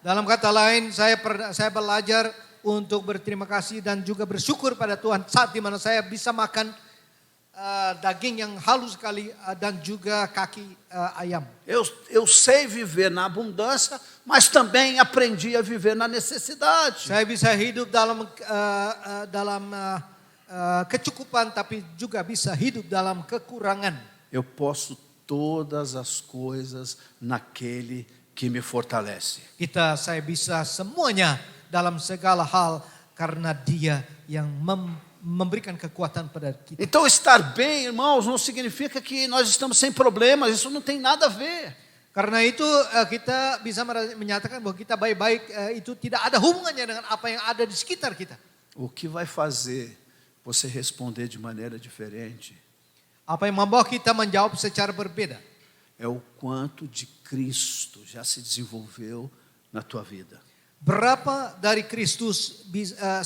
Dalam kata lain, saya belajar untuk berterima kasih dan juga bersyukur pada Tuhan saat di mana saya bisa makan daging yang halus sekali dan juga kaki ayam.
Eu sei viver na abundância, mas também aprendi a viver na necessidade.
Saya bisa hidup dalam kecukupan, tapi juga bisa hidup dalam kekurangan.
Eu posso todas as coisas naquele que me fortalece.
Saya bisa semuanya dalam segala hal karena Dia yang memberikan kekuatan pada kita.
Então estar bem, irmãos, não significa que nós estamos sem problemas, isso não tem nada a ver.
Karena itu kita bisa menyatakan bahwa kita baik-baik itu tidak ada hubungannya dengan apa yang ada di sekitar kita.
O que vai fazer você responder de maneira diferente
Apa yang membawa kita menjawab secara berbeda
é o quanto de Cristo já se desenvolveu na tua vida.
Berapa dari Kristus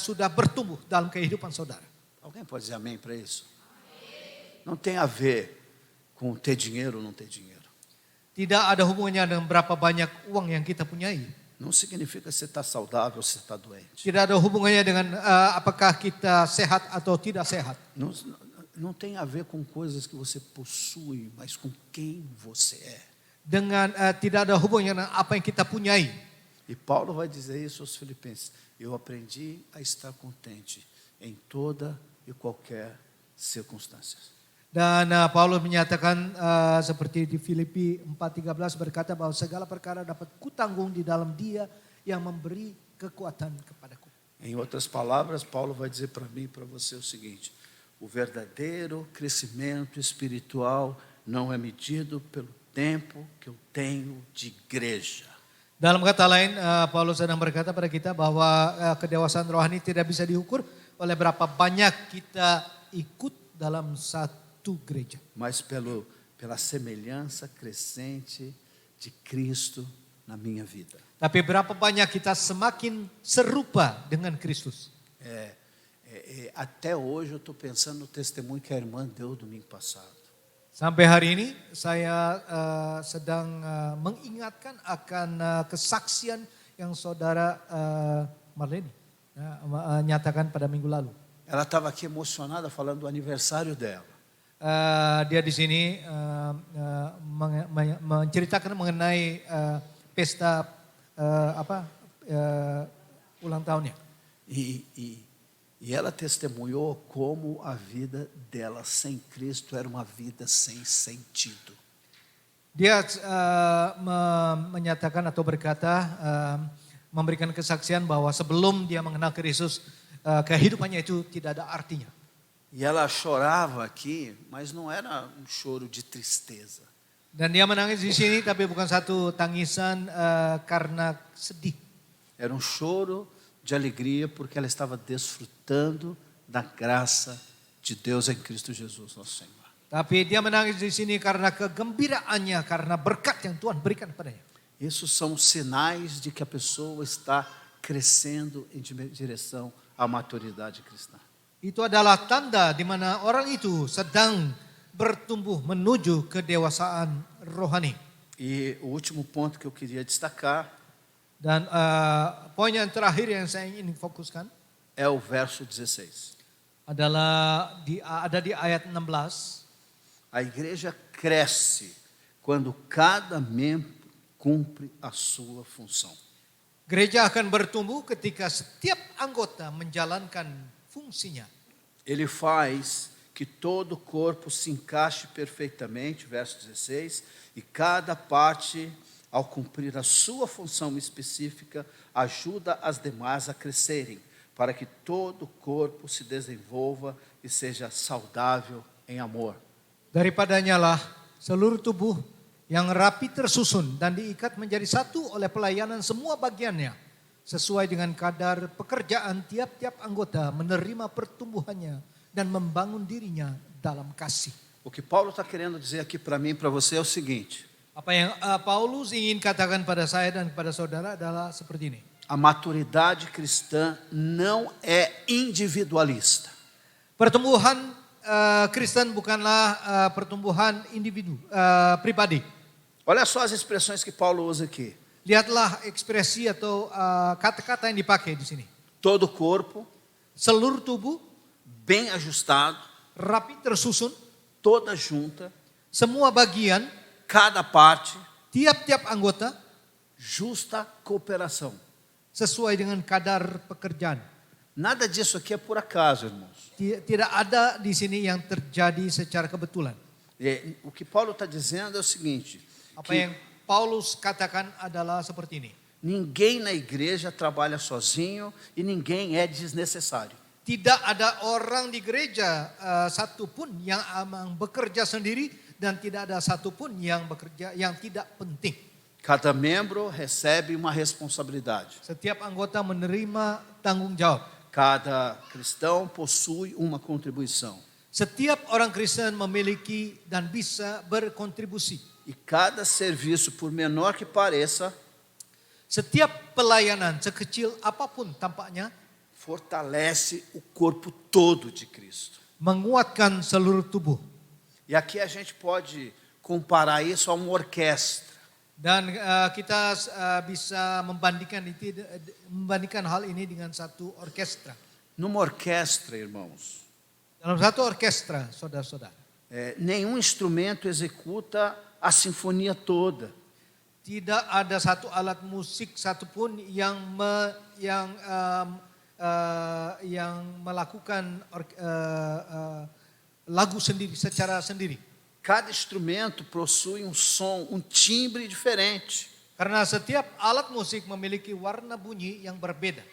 sudah bertumbuh dalam kehidupan saudara?
Alguém pode dizer amém para isso? Não tem a ver com ter dinheiro ou não ter dinheiro.
Tidak ada hubungannya dengan berapa banyak uang yang kita punyai.
Não significa se você está saudável ou se você está doente.
Tidak ada hubungannya dengan apakah kita sehat atau tidak sehat.
Não tem a ver com coisas que você possui, mas com quem você é.
dengan tidak ada hubungannya dengan apa yang kita punyai.
E Paulo vai dizer isso aos Filipenses: eu aprendi a estar contente em toda e qualquer circunstância.
Dan Paulus menyatakan seperti di Filipi 4:13 berkata bahwa segala perkara dapat kutanggung di dalam Dia yang memberi kekuatan kepadaku.
Em outras palavras, Paulo vai dizer para mim e para você o seguinte: o verdadeiro crescimento espiritual não é medido pelo tempo que eu tenho de igreja.
Dalam kata lain, Paulus sedang berkata pada kita bahwa kedewasaan rohani tidak bisa diukur oleh berapa banyak kita ikut dalam satu gereja.
Mas pela semelhança crescente de Cristo na minha vida.
Tapi berapa banyak kita semakin serupa dengan Kristus.
Até hoje eu estou pensando no testemunho que a irmã deu domingo passado.
Sampai hari ini saya sedang mengingatkan akan kesaksian yang saudara Marlene nyatakan pada minggu lalu.
Ela estava aqui emocionada falando do aniversário dela.
Dia di sini menceritakan mengenai pesta ulang tahunnya.
E ela testemunhou como a vida dela sem Cristo era uma vida sem sentido.
Dia menyatakan atau berkata, memberikan kesaksian bahwa sebelum dia mengenal Kristus, kehidupannya itu tidak ada artinya.
E ela chorava aqui, mas não era um choro de tristeza.
Dan dia menangis di sini, tapi bukan satu tangisan karena sedih.
Era um choro de alegria porque ela estava desfrutando da graça de Deus em Cristo Jesus, nosso Senhor.
Tapi dia menangis di sini karena kegembiraannya, karena berkat yang Tuhan berikan padanya.
Isso são sinais de que a pessoa está crescendo em direção à maturidade cristã.
Itu adalah tanda di mana orang itu sedang bertumbuh menuju kedewasaan rohani.
E o último ponto que eu queria destacar
Dan poin yang terakhir yang saya ingin fokuskan
é o verso 16.
ada di ayat 16.
A igreja cresce quando cada membro cumpre a sua função.
Gereja akan bertumbuh ketika setiap anggota menjalankan fungsinya.
Ele faz que todo o corpo se encaixe perfeitamente, verso 16, e cada parte, ao cumprir a sua função específica, ajuda as demais a crescerem, para que todo o corpo se desenvolva e seja saudável em amor.
Daripadanya lah seluruh tubuh yang rapi tersusun dan diikat menjadi satu oleh pelayanan semua bagiannya, sesuai dengan kadar pekerjaan tiap-tiap anggota menerima pertumbuhannya dan membangun dirinya dalam kasih.
O que Paulo está querendo dizer aqui para mim e para você é o seguinte:
Apa yang Paulus ingin katakan pada saya dan kepada saudara adalah seperti ini.
a maturidade cristã não é individualista.
Pertumbuhan Kristen bukanlah pertumbuhan individu pribadi.
Olha só as expressões que Paulo usa aqui.
Lihatlah ekspresi atau kata-kata yang dipakai di sini.
Todo o corpo,
Seluruh tubuh
bem ajustado,
rapi tersusun,
toda junta,
semua bagian,
cada parte,
tiap-tiap anggota
justa cooperação.
sesuai dengan kadar pekerjaan.
Nada disso aqui é por acaso, irmãos.
Tidak ada di sini yang terjadi secara kebetulan.
O que Paulo está dizendo é o seguinte:
Apa yang Paulus katakan adalah seperti ini.
ninguém na igreja trabalha sozinho e ninguém é desnecessário.
Tidak ada orang di gereja satupun yang bekerja sendiri dan tidak ada satupun yang bekerja yang tidak penting.
Cada membro recebe uma responsabilidade.
Setiap anggota menerima tanggung jawab.
Cada cristão possui uma contribuição.
Setiap orang Kristen memiliki dan bisa berkontribusi.
E cada serviço, por menor que pareça,
Setiap pelayanan sekecil apapun tampaknya
fortalece o corpo todo de Cristo.
menguatkan seluruh tubuh.
E aqui a gente pode comparar isso a uma orquestra.
Dan kita bisa membandingkan hal ini dengan satu orkestra.
Numa orquestra, irmãos,
Dalam satu orkestra, saudara-saudara,
nenhum instrumento executa a sinfonia toda.
Tidak ada satu alat musik satupun yang melakukan lagu sendiri secara sendiri.
Cada instrumento possui um som, um timbre diferente.
Karena setiap alat musik memiliki warna bunyi yang berbeda.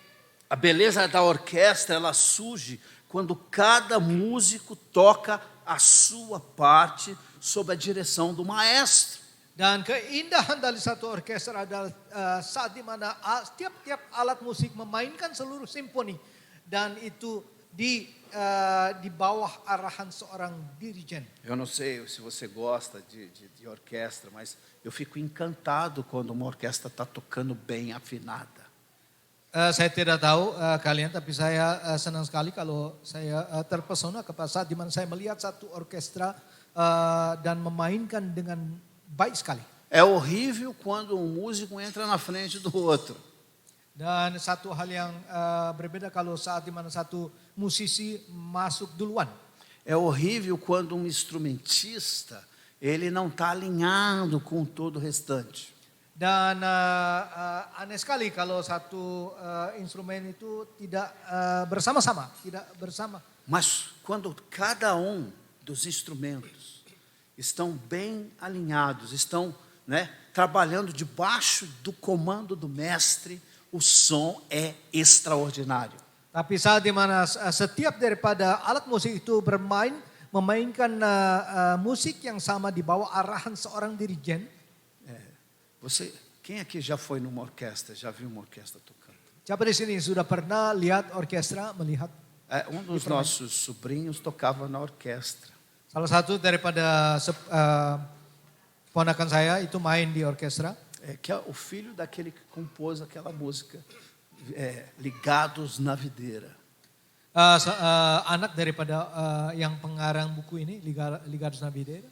A beleza da orquestra, ela surge quando cada músico toca a sua parte sob a direção do maestro.
Dan keindahan dari satu orkestra adalah saat di mana tiap-tiap alat musik memainkan seluruh simfoni dan itu di bawah arahan seorang dirijen.
Eu não sei se você gosta de orquestra, mas eu fico encantado quando uma orquestra está tocando bem afinada.
Saya tidak tahu kalian, tapi saya senang sekali kalau saya terpesona kepada saat di mana saya melihat satu orkestra dan memainkan dengan baik sekali.
É horrível quando um músico entra na frente do outro.
Dan satu hal yang berbeda kalau saat di mana satu musisi masuk duluan.
É horrível quando um instrumentista, ele não está alinhado com todo o restante.
Dan aneh sekali kalau satu instrumen itu tidak bersama-sama, tidak bersama.
Mas quando cada um dos instrumentos estão bem alinhados, estão, trabalhando debaixo do comando do mestre, o som é extraordinário.
Tapi saat di mana setiap daripada alat musik itu memainkan musik yang sama di bawah arahan seorang dirijen.
Quem aqui já foi numa orquestra, já viu uma orquestra tocando?
Siapa di sini sudah pernah lihat orkestra, melihat?
Um dos nossos sobrinhos tocava na orquestra.
Salah satu daripada ponakan saya itu main di orkestra.
Que é o filho daquele que compôs aquela música, Ligados na Videira.
Anak daripada yang pengarang buku ini, Ligados na Videira.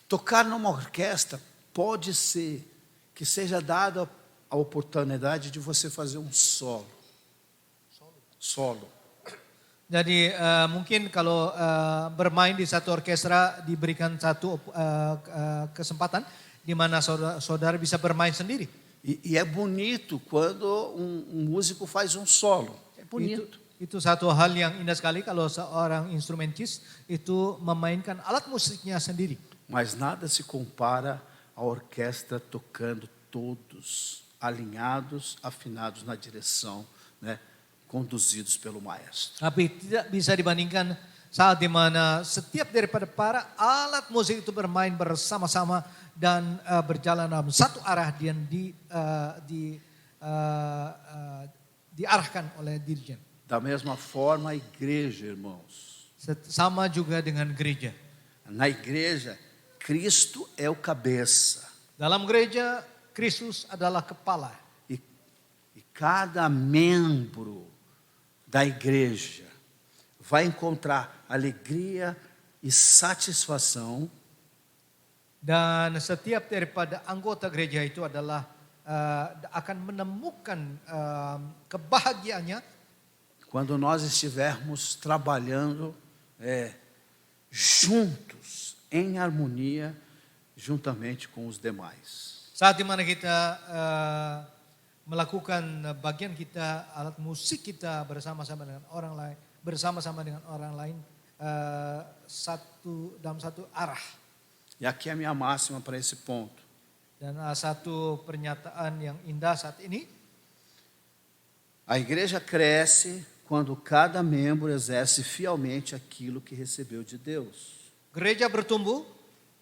Tocar numa orquestra pode ser que seja dada a oportunidade de você fazer um solo.
Jadi mungkin kalau bermain di satu orkestra diberikan satu kesempatan di mana saudara bisa bermain sendiri.
E é bonito quando um músico faz um solo. É bonito.
Itu satu hal yang indah sekali kalau seorang instrumentis itu memainkan alat musiknya sendiri.
Mas nada se compara a orquestra tocando todos alinhados, afinados na direção, conduzidos pelo maestro.
Tapi tidak bisa dibandingkan saat di mana setiap daripada para alat musik itu bermain bersama-sama dan berjalan dalam satu arah dan diarahkan oleh dirijen.
Da mesma forma a igreja, irmãos.
Sama juga dengan gereja.
Na igreja, Cristo é o cabeça.
Dalam gereja, Kristus adalah kepala.
E cada membro da igreja vai encontrar alegria e satisfação.
Dan setiap daripada anggota gereja itu adalah akan menemukan kebahagiaannya
quando nós estivermos trabalhando juntos, em harmonia, juntamente com os demais.
Saat di mana kita melakukan bagian kita, alat musik kita bersama-sama dengan orang lain, dalam satu arah.
E aqui é a minha máxima para esse ponto.
Dan satu pernyataan yang indah saat ini.
A igreja cresce quando cada membro exerce fielmente aquilo que recebeu de Deus.
Gereja bertumbuh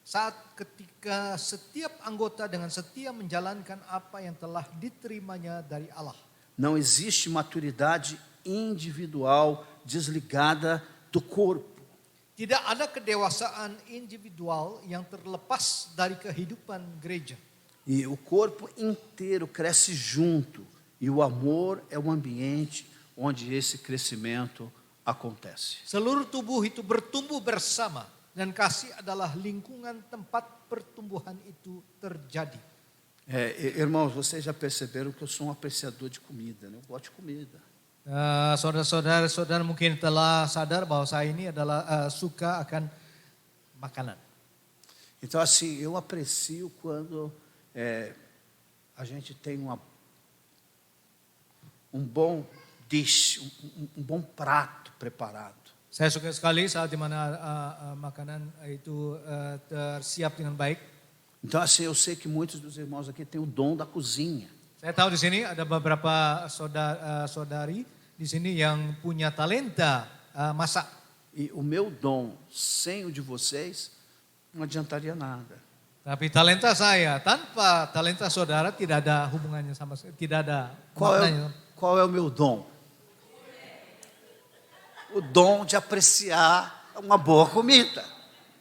saat ketika setiap anggota dengan setia menjalankan apa yang telah diterimanya dari Allah.
Não existe maturidade individual desligada do corpo.
Tidak ada kedewasaan individual yang terlepas dari kehidupan gereja.
E o corpo inteiro cresce junto. E o amor é o ambiente onde esse crescimento acontece.
Seluruh tubuh itu bertumbuh bersama. Dan kasih adalah lingkungan tempat pertumbuhan itu terjadi.
Irmãos, vocês já perceberam que eu sou um apreciador de comida, né? Eu gosto de comida.
Saudara mungkin telah sadar bahwa saya ini adalah suka akan makanan.
Então, assim, eu aprecio quando a gente tem um bom dish, um bom prato preparado.
Saya suka sekali saat di mana makanan itu tersiap dengan baik.
Então, assim, eu sei que muitos dos irmãos aqui têm o dom da cozinha.
Saya tahu di sini ada beberapa saudari di sini yang punya talenta masak.
E o meu dom, sem o de vocês, não adiantaria nada.
Tapi talenta saya tanpa talenta saudara tidak ada hubungannya sama sekali, tidak ada maknanya.
Qual é o meu dom? O dom de apreciar uma boa comida.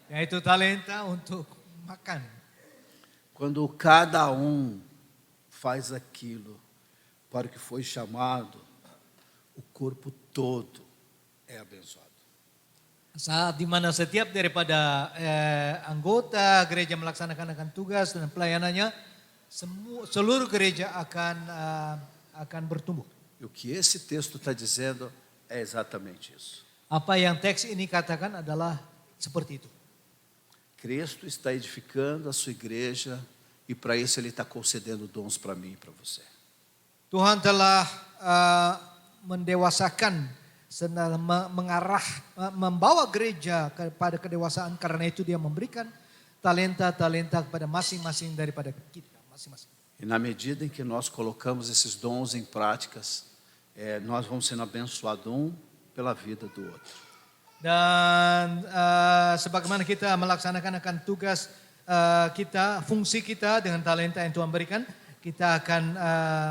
Yaitu talenta untuk makan.
Quando cada um faz aquilo para o que foi chamado, o corpo todo é abençoado.
Saat di mana setiap daripada anggota gereja melaksanakan tugas dan pelayanannya, seluruh gereja akan bertumbuh.
E o que esse texto está dizendo é exatamente isso.
Apa yang teks ini katakan adalah seperti itu.
Cristo está edificando a sua igreja e para isso Ele está concedendo dons para mim e para você.
Tuhan telah mendewasakan, mengarah, membawa gereja kepada kedewasaan. Karena itu Dia memberikan talenta-talenta kepada masing-masing daripada kita, masing-masing.
E na medida em que nós colocamos esses dons em práticas, nós vamos sendo abençoados um pela vida do outro.
Dan sebagaimana kita melaksanakan akan tugas kita, fungsi kita dengan talenta yang Tuhan berikan, kita akan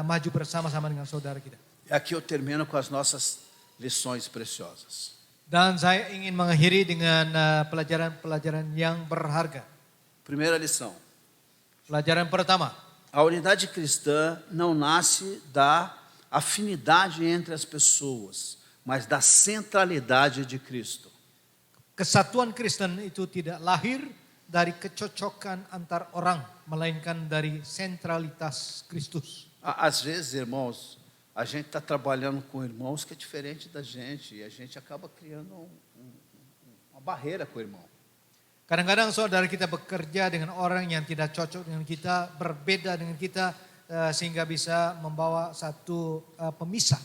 maju bersama-sama dengan saudara kita.
E aqui eu termino com as nossas lições preciosas.
Dan saya ingin mengakhiri dengan pelajaran-pelajaran yang berharga.
Primeira lição.
Pelajaran pertama.
A unidade cristã não nasce da afinidade entre as pessoas, mas da centralidade de Cristo.
Kesatuan Kristen itu tidak lahir dari kecocokan antar orang, melainkan dari sentralitas Kristus.
Às vezes, irmãos, a gente está trabalhando com irmãos que é diferente da gente e a gente acaba criando uma barreira com o irmão.
Kadang-kadang saudara kita bekerja dengan orang yang tidak cocok dengan kita, berbeda dengan kita, sehingga bisa membawa satu pemisah.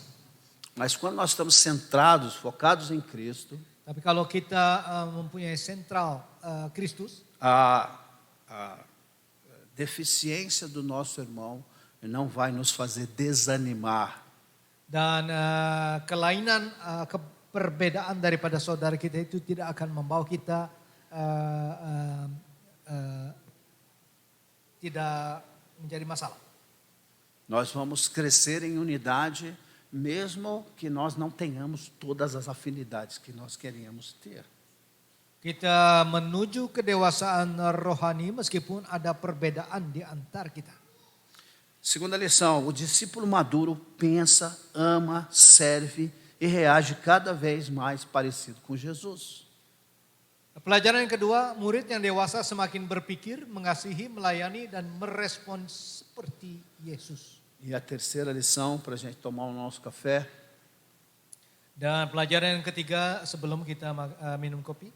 Mas quando nós estamos centrados, focados em Cristo,
tapi kalau kita mempunyai sentral Kristus,
a deficiência do nosso irmão não vai nos fazer desanimar.
Dan kelainan, perbedaan daripada saudara kita itu tidak akan membawa kita tidak menjadi masalah.
Nós vamos crescer em unidade, mesmo que nós não tenhamos todas as afinidades que nós queríamos ter.
Kita menuju kedewasaan rohani meskipun ada perbedaan di antar kita.
Segunda lição, o discípulo maduro pensa, ama, serve e reage cada vez mais parecido com Jesus.
Pelajaran yang kedua, murid yang dewasa semakin berpikir, mengasihi, melayani, dan merespon seperti Yesus.
E a terceira lição, para a gente tomar o nosso café.
Dan pelajaran yang ketiga, sebelum kita minum kopi.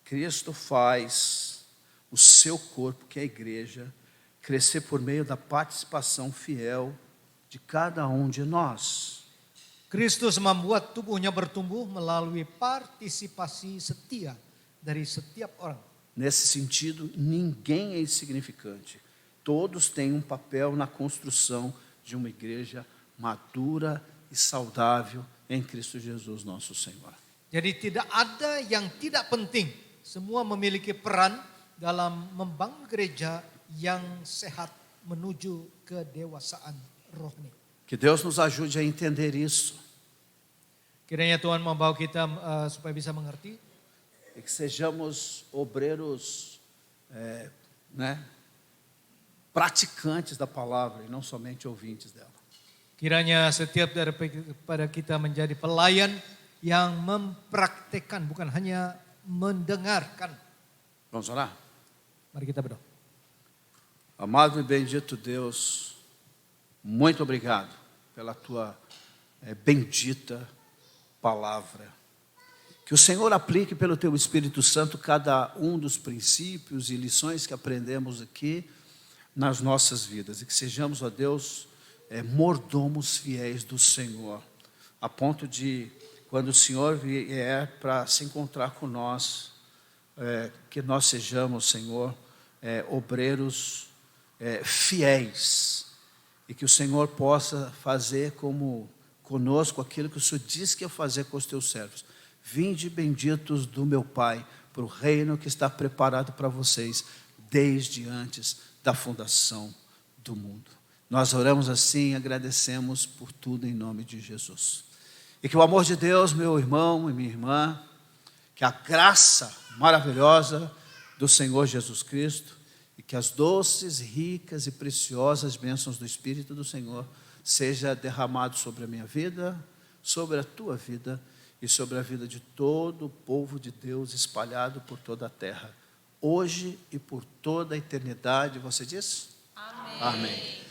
Cristo faz o seu corpo, que é a igreja, crescer por meio da participação fiel de cada um de nós.
Kristus membuat tubuhnya bertumbuh melalui partisipasi setia dari setiap orang.
Nesse sentido, ninguém é insignificante. Todos têm um papel na construção de uma igreja madura e saudável em Cristo Jesus, nosso Senhor.
Jadi tidak ada yang tidak penting. Semua memiliki peran dalam membangun gereja yang sehat menuju kedewasaan rohani.
Que Deus nos ajude a entender isso.
Kiranya Tuhan membawa kita supaya bisa mengerti.
E que sejamos obreiros, praticantes da palavra e não somente ouvintes dela.
Kiranya setiap daripada kita menjadi pelayan yang mempraktekkan, bukan hanya mendengarkan.
Vamos orar?
Mari kita berdoa.
Amado e bendito Deus, muito obrigado pela tua bendita palavra. Que o Senhor aplique pelo Teu Espírito Santo cada um dos princípios e lições que aprendemos aqui nas nossas vidas. E que sejamos, ó Deus, mordomos fiéis do Senhor. A ponto de, quando o Senhor vier para se encontrar com nós, que nós sejamos, Senhor, obreiros fiéis. E que o Senhor possa fazer como conosco aquilo que o Senhor disse que ia fazer com os Teus servos. Vinde benditos do meu Pai, para o reino que está preparado para vocês, desde antes da fundação do mundo. Nós oramos assim e agradecemos por tudo em nome de Jesus. E que o amor de Deus, meu irmão e minha irmã, que a graça maravilhosa do Senhor Jesus Cristo, e que as doces, ricas e preciosas bênçãos do Espírito do Senhor seja derramado sobre a minha vida, sobre a tua vida, e sobre a vida de todo o povo de Deus espalhado por toda a terra, hoje e por toda a eternidade. Você diz? Amém. Amém.